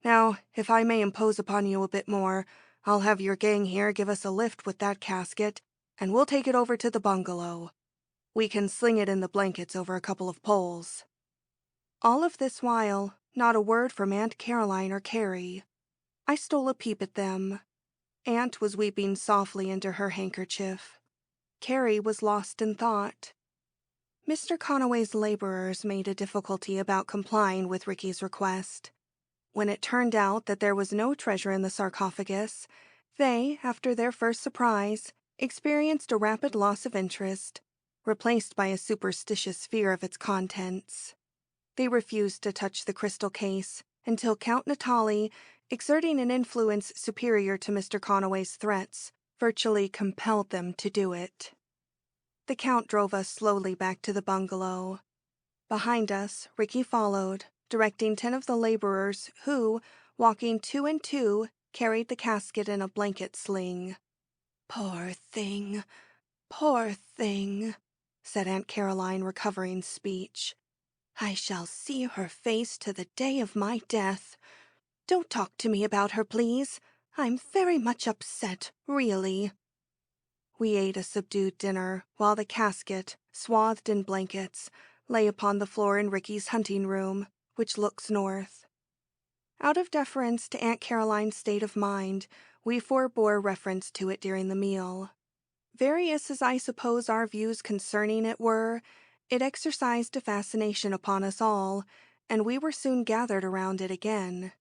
Now, if I may impose upon you a bit more, I'll have your gang here give us a lift with that casket, and we'll take it over to the bungalow. We can sling it in the blankets over a couple of poles." All of this while, not a word from Aunt Caroline or Carrie. I stole a peep at them. Aunt was weeping softly into her handkerchief. Carrie was lost in thought. Mr. Conaway's laborers made a difficulty about complying with Ricky's request. When it turned out that there was no treasure in the sarcophagus, they, after their first surprise, experienced a rapid loss of interest, replaced by a superstitious fear of its contents. They refused to touch the crystal case until Count Natali, exerting an influence superior to Mr. Conaway's threats, virtually compelled them to do it. The Count drove us slowly back to the bungalow. Behind us, Ricky followed, directing 10 of the laborers who, walking 2 and 2, carried the casket in a blanket sling. "Poor thing, poor thing," said Aunt Caroline, recovering speech. "I shall see her face to the day of my death. Don't talk to me about her, please. I'm very much upset, really." We ate a subdued dinner while the casket, swathed in blankets, lay upon the floor in Ricky's hunting room, which looks north. Out of deference to Aunt Caroline's state of mind, we forbore reference to it during the meal. Various as I suppose our views concerning it were, it exercised a fascination upon us all, and we were soon gathered around it again.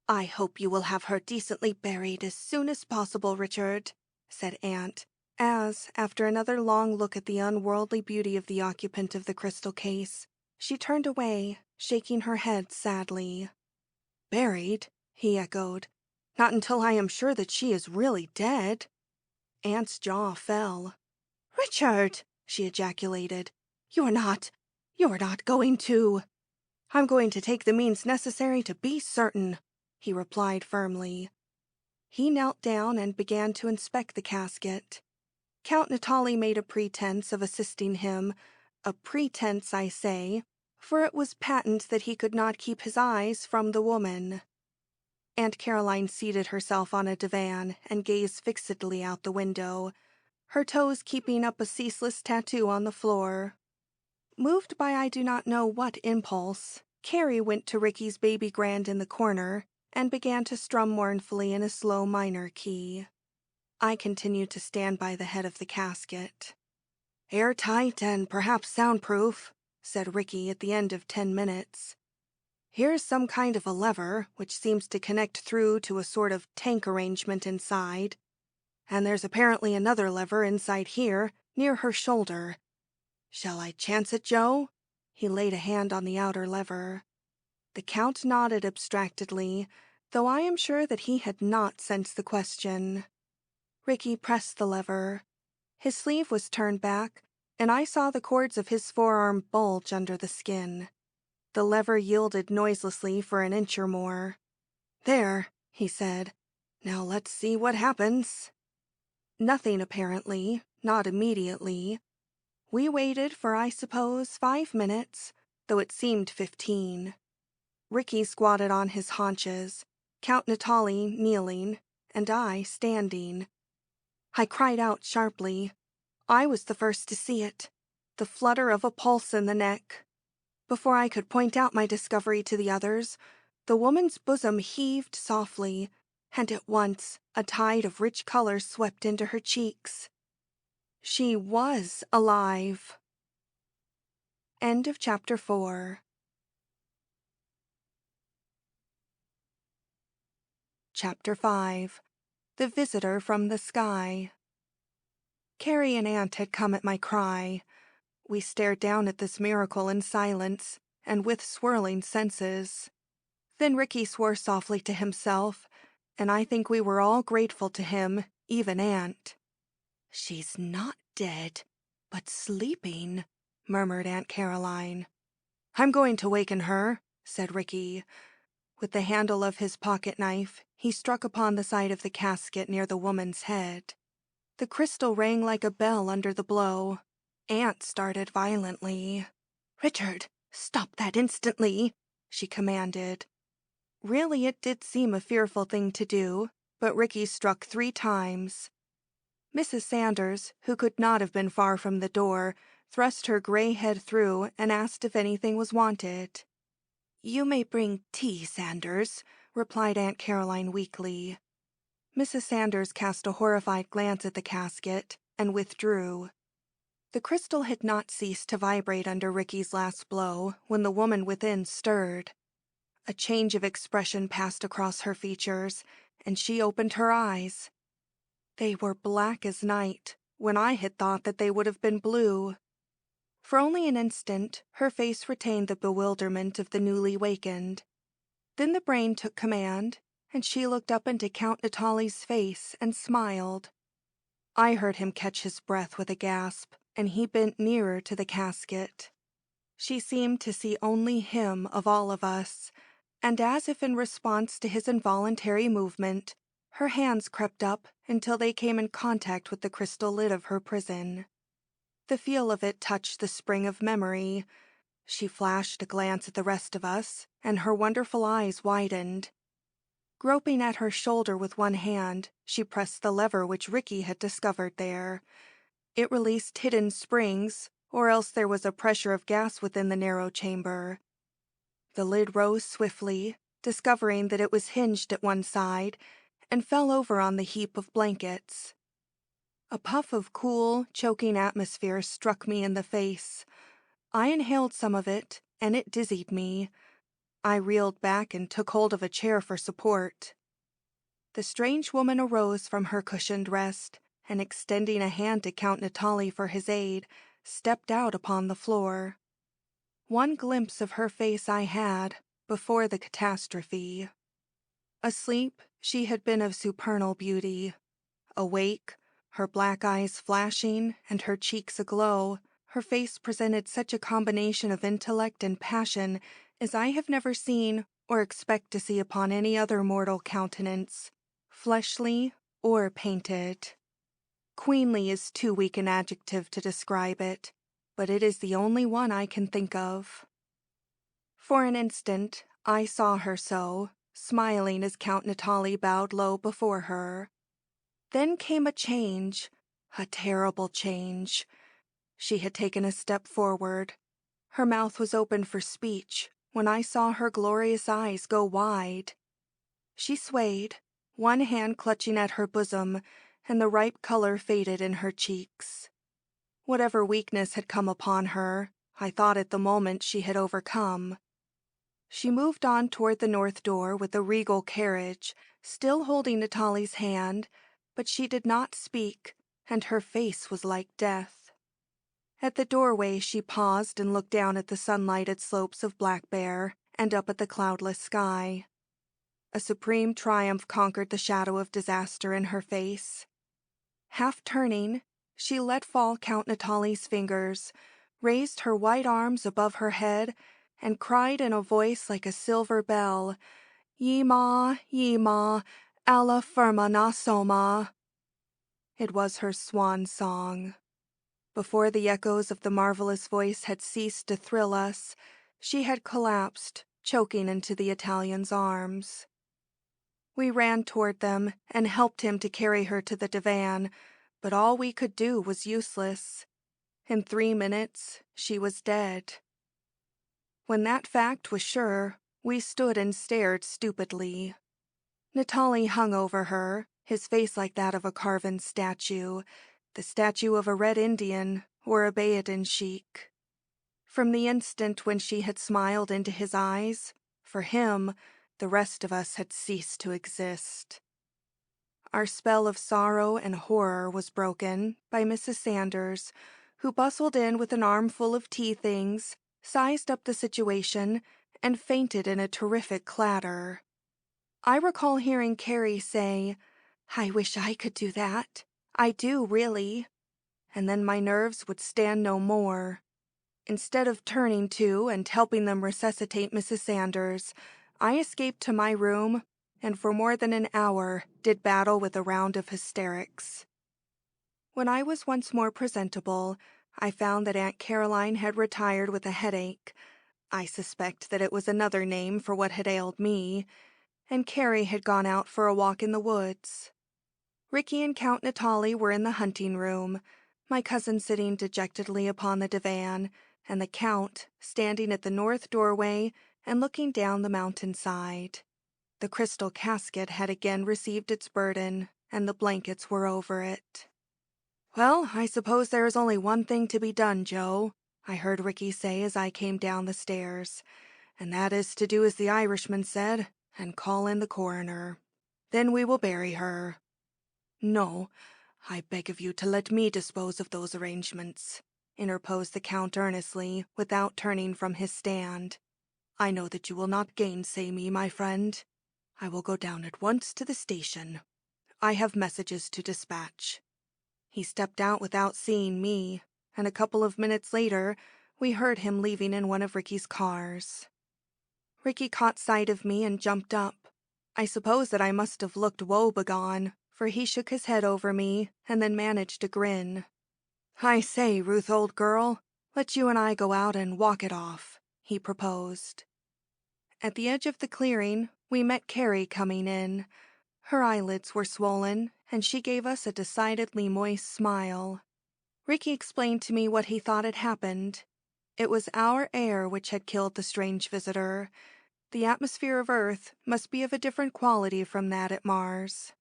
"I hope you will have her decently buried as soon as possible, Richard," said Aunt, as, after another long look at the unworldly beauty of the occupant of the crystal case, she turned away, shaking her head sadly. "Buried?" he echoed. "Not until I am sure that she is really dead." Aunt's jaw fell. "Richard!" she ejaculated. You're not going to—" "I'm going to take the means necessary to be certain," he replied firmly. He knelt down and began to inspect the casket. Count Natali made a pretense of assisting him, a pretense, I say, for it was patent that he could not keep his eyes from the woman. Aunt Caroline seated herself on a divan and gazed fixedly out the window, her toes keeping up a ceaseless tattoo on the floor. Moved by I do not know what impulse, Carrie went to Ricky's baby grand in the corner and began to strum mournfully in a slow minor key. I continued to stand by the head of the casket. "Airtight and perhaps soundproof," said Ricky at the end of 10 minutes. "Here's some kind of a lever, which seems to connect through to a sort of tank arrangement inside. And there's apparently another lever inside here, near her shoulder. Shall I chance it, Joe?" He laid a hand on the outer lever. The Count nodded abstractedly, though I am sure that he had not sensed the question. Ricky pressed the lever. His sleeve was turned back, and I saw the cords of his forearm bulge under the skin. The lever yielded noiselessly for an inch or more. "There," he said. "Now let's see what happens." Nothing, apparently, not immediately. We waited for, I suppose, 5 minutes, though it seemed 15. Ricky squatted on his haunches, Count Natali kneeling, and I standing. I cried out sharply. I was the first to see it, the flutter of a pulse in the neck. Before I could point out my discovery to the others, the woman's bosom heaved softly, and at once a tide of rich color swept into her cheeks. She was alive. End of chapter 4. Chapter 5. The Visitor from the Sky. Carrie and Aunt had come at my cry. We stared down at this miracle in silence and with swirling senses. Then Ricky swore softly to himself, and I think we were all grateful to him, even Aunt. "She's not dead, but sleeping," murmured Aunt Caroline. "I'm going to waken her," said Ricky. With the handle of his pocket knife, he struck upon the side of the casket near the woman's head. The crystal rang like a bell under the blow. Aunt started violently. "Richard, stop that instantly," she commanded. Really, it did seem a fearful thing to do, but Ricky struck 3 times. Mrs. Sanders, who could not have been far from the door, thrust her gray head through and asked if anything was wanted. "You may bring tea, Sanders," replied Aunt Caroline weakly. Mrs. Sanders cast a horrified glance at the casket and withdrew. The crystal had not ceased to vibrate under Ricky's last blow when the woman within stirred. A change of expression passed across her features, and she opened her eyes. They were black as night, when I had thought that they would have been blue. For only an instant, her face retained the bewilderment of the newly wakened. Then the brain took command, and she looked up into Count Natali's face and smiled. I heard him catch his breath with a gasp. and he bent nearer to the casket. She seemed to see only him of all of us, and as if in response to his involuntary movement, her hands crept up until they came in contact with the crystal lid of her prison. The feel of it touched the spring of memory. She flashed a glance at the rest of us, and her wonderful eyes widened. Groping at her shoulder with one hand, she pressed the lever which Ricky had discovered there. It released hidden springs, or else there was a pressure of gas within the narrow chamber. The lid rose swiftly, discovering that it was hinged at one side, and fell over on the heap of blankets. A puff of cool, choking atmosphere struck me in the face. I inhaled some of it, and it dizzied me. I reeled back and took hold of a chair for support. The strange woman arose from her cushioned rest, and extending a hand to Count Natali for his aid, stepped out upon the floor. One glimpse of her face I had, before the catastrophe. Asleep, she had been of supernal beauty. Awake, her black eyes flashing and her cheeks aglow, her face presented such a combination of intellect and passion as I have never seen or expect to see upon any other mortal countenance, fleshly or painted. Queenly is too weak an adjective to describe it, but it is the only one I can think of. For an instant, I saw her so, smiling as Count Natali bowed low before her. Then came a change, a terrible change. She had taken a step forward. Her mouth was open for speech when I saw her glorious eyes go wide. She swayed, one hand clutching at her bosom, and the ripe color faded in her cheeks. Whatever weakness had come upon her, I thought at the moment she had overcome. She moved on toward the north door with a regal carriage, still holding Natali's hand, but she did not speak, and her face was like death. At the doorway she paused and looked down at the sunlighted slopes of Black Bear and up at the cloudless sky. A supreme triumph conquered the shadow of disaster in her face. Half turning, she let fall Count Natali's fingers, raised her white arms above her head, and cried in a voice like a silver bell, "Yee-mah, Yee-mah, Alla ferma somma." It was her swan song. Before the echoes of the marvelous voice had ceased to thrill us, she had collapsed, choking into the Italian's arms. We ran toward them and helped him to carry her to the divan, but all we could do was useless. In 3 minutes, she was dead. When that fact was sure, we stood and stared stupidly. Natali hung over her, his face like that of a carven statue, the statue of a Red Indian or a Bayadan sheik. From the instant when she had smiled into his eyes, for him, the rest of us had ceased to exist. Our spell of sorrow and horror was broken by Mrs. Sanders, who bustled in with an armful of tea things, sized up the situation, and fainted in a terrific clatter. I recall hearing Carrie say, "I wish I could do that. I do, really." And then my nerves would stand no more. Instead of turning to and helping them resuscitate Mrs. Sanders, I escaped to my room and for more than an hour did battle with a round of hysterics. When I was once more presentable, I found that Aunt Caroline had retired with a headache. I suspect that it was another name for what had ailed me, and Carrie had gone out for a walk in the woods. Ricky and Count Natali were in the hunting room, my cousin sitting dejectedly upon the divan, and the Count standing at the north doorway and looking down the mountainside. The crystal casket had again received its burden, and the blankets were over it. "Well, I suppose there is only one thing to be done, Joe," I heard Ricky say as I came down the stairs, "and that is to do as the Irishman said, and call in the coroner. Then we will bury her." "No, I beg of you to let me dispose of those arrangements," interposed the Count earnestly, without turning from his stand. "I know that you will not gainsay me, my friend. I will go down at once to the station. I have messages to dispatch." He stepped out without seeing me. and a couple of minutes later, we heard him leaving in one of Ricky's cars. Ricky caught sight of me and jumped up. I suppose that I must have looked woebegone, for he shook his head over me and then managed to grin. "I say, Ruth, old girl, let's you and I go out and walk it off," he proposed. At the edge of the clearing, we met Carrie coming in. Her eyelids were swollen, and she gave us a decidedly moist smile. Ricky explained to me what he thought had happened. It was our air which had killed the strange visitor. The atmosphere of Earth must be of a different quality from that at Mars.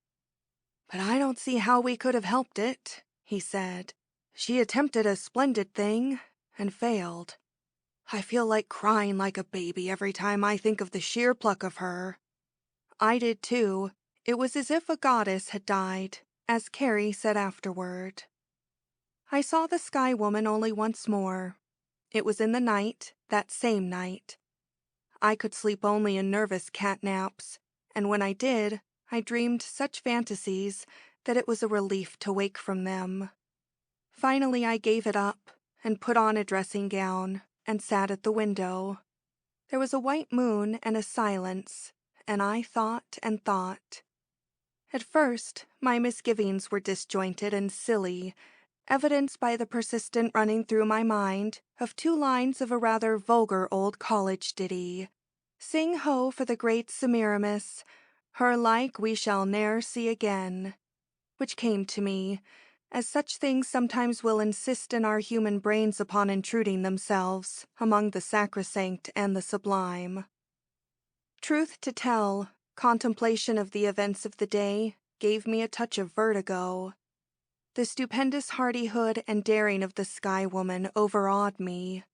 "But I don't see how we could have helped it," he said. "She attempted a splendid thing, and failed. I feel like crying like a baby every time I think of the sheer pluck of her." I did too. It was as if a goddess had died, as Carrie said afterward. I saw the Sky Woman only once more. It was in the night, that same night. I could sleep only in nervous cat naps, and when I did, I dreamed such fantasies that it was a relief to wake from them. Finally, I gave it up and put on a dressing gown and sat at the window. There was a white moon and a silence, and I thought and thought. At first, my misgivings were disjointed and silly, evidenced by the persistent running through my mind of 2 lines of a rather vulgar old college ditty. "Sing ho for the great Semiramis, her like we shall ne'er see again," which came to me, as such things sometimes will insist in our human brains upon intruding themselves among the sacrosanct and the sublime. Truth to tell, contemplation of the events of the day gave me a touch of vertigo. The stupendous hardihood and daring of the Sky Woman overawed me.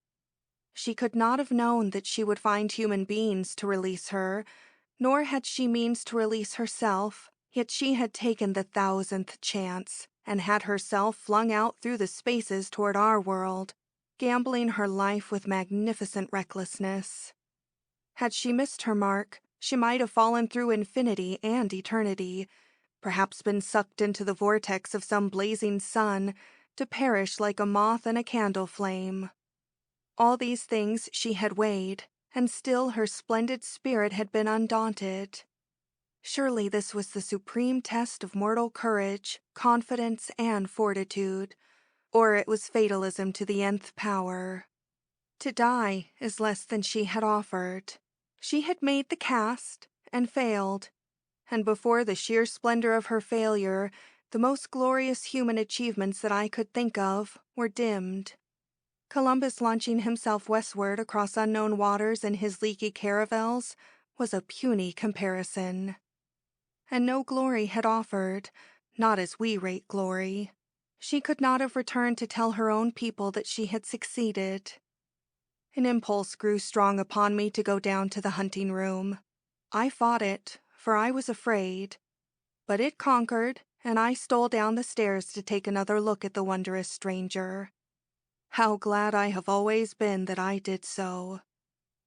She could not have known that she would find human beings to release her, nor had she means to release herself, yet she had taken the 1000th chance and had herself flung out through the spaces toward our world, gambling her life with magnificent recklessness. Had she missed her mark, she might have fallen through infinity and eternity, perhaps been sucked into the vortex of some blazing sun, to perish like a moth in a candle flame. All these things she had weighed, and still her splendid spirit had been undaunted. Surely this was the supreme test of mortal courage, confidence, and fortitude, or it was fatalism to the nth power. To die is less than she had offered. She had made the cast, and failed, and before the sheer splendor of her failure, the most glorious human achievements that I could think of were dimmed. Columbus launching himself westward across unknown waters in his leaky caravels was a puny comparison. And no glory had offered, not as we rate glory. She could not have returned to tell her own people that she had succeeded. An impulse grew strong upon me to go down to the hunting room. I fought it, for I was afraid. But it conquered, and I stole down the stairs to take another look at the wondrous stranger. How glad I have always been that I did so.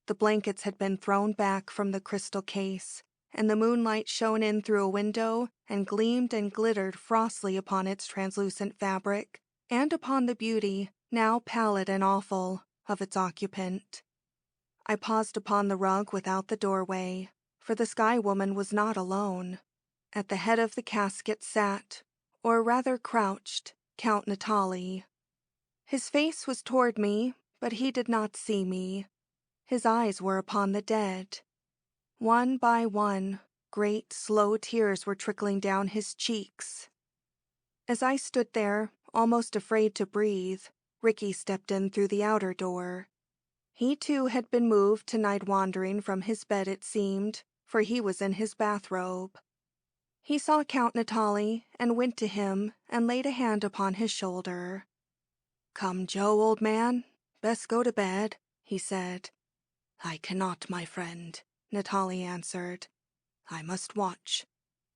The blankets had been thrown back from the crystal case, and the moonlight shone in through a window and gleamed and glittered frostily upon its translucent fabric, and upon the beauty, now pallid and awful, of its occupant. I paused upon the rug without the doorway, for the Sky Woman was not alone. At the head of the casket sat, or rather crouched, Count Natali. His face was toward me, but he did not see me. His eyes were upon the dead. One by one, great, slow tears were trickling down his cheeks. As I stood there, almost afraid to breathe, Ricky stepped in through the outer door. He too had been moved to night wandering from his bed, it seemed, for he was in his bathrobe. He saw Count Natali and went to him and laid a hand upon his shoulder. "Come, Joe, old man, best go to bed," he said. "I cannot, my friend," Natali answered. "I must watch.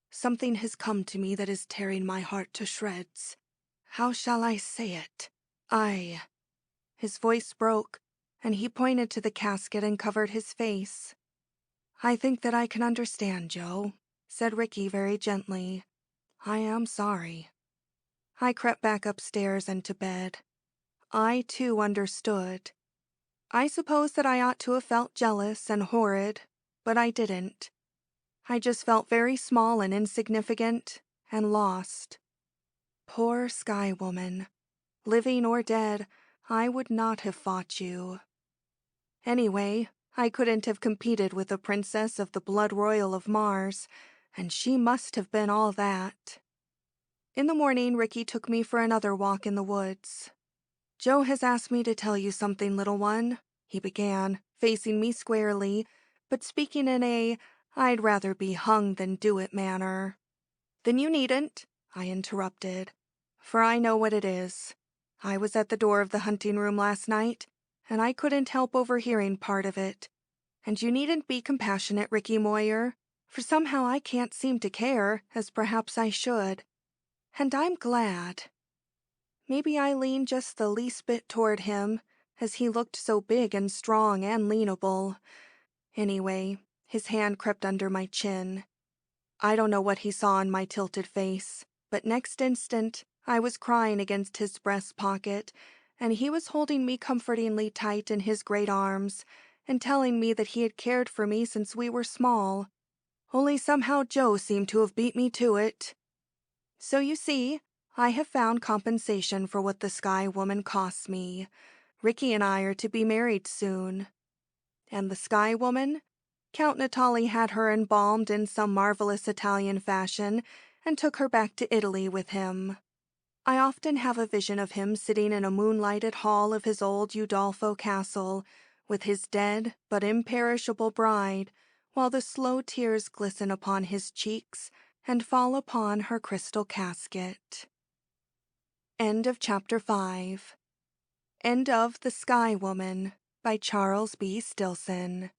Something has come to me that is tearing my heart to shreds. How shall I say it? His voice broke, and he pointed to the casket and covered his face. "I think that I can understand, Joe," said Ricky very gently. "I am sorry." I crept back upstairs and to bed. I, too, understood. I suppose that I ought to have felt jealous and horrid, but I didn't. I just felt very small and insignificant and lost. Poor Sky Woman. Living or dead, I would not have fought you. Anyway, I couldn't have competed with the princess of the blood royal of Mars, and she must have been all that. In the morning, Ricky took me for another walk in the woods. "Joe has asked me to tell you something, little one," he began, facing me squarely, but speaking in a "I'd rather be hung than do it" manner. "Then you needn't," I interrupted, "for I know what it is. I was at the door of the hunting room last night, and I couldn't help overhearing part of it. And you needn't be compassionate, Ricky Moyer, for somehow I can't seem to care, as perhaps I should. And I'm glad." Maybe I leaned just the least bit toward him, as he looked so big and strong and leanable. Anyway, his hand crept under my chin. I don't know what he saw in my tilted face, but next instant I was crying against his breast pocket, and he was holding me comfortingly tight in his great arms and telling me that he had cared for me since we were small. Only somehow Joe seemed to have beat me to it. So you see, I have found compensation for what the Sky Woman cost me. Ricky and I are to be married soon. And the Sky Woman? Count Natali had her embalmed in some marvelous Italian fashion and took her back to Italy with him. I often have a vision of him sitting in a moonlighted hall of his old Udolpho castle, with his dead but imperishable bride, while the slow tears glisten upon his cheeks and fall upon her crystal casket. End of Chapter 5. End of The Sky Woman by Charles B. Stilson.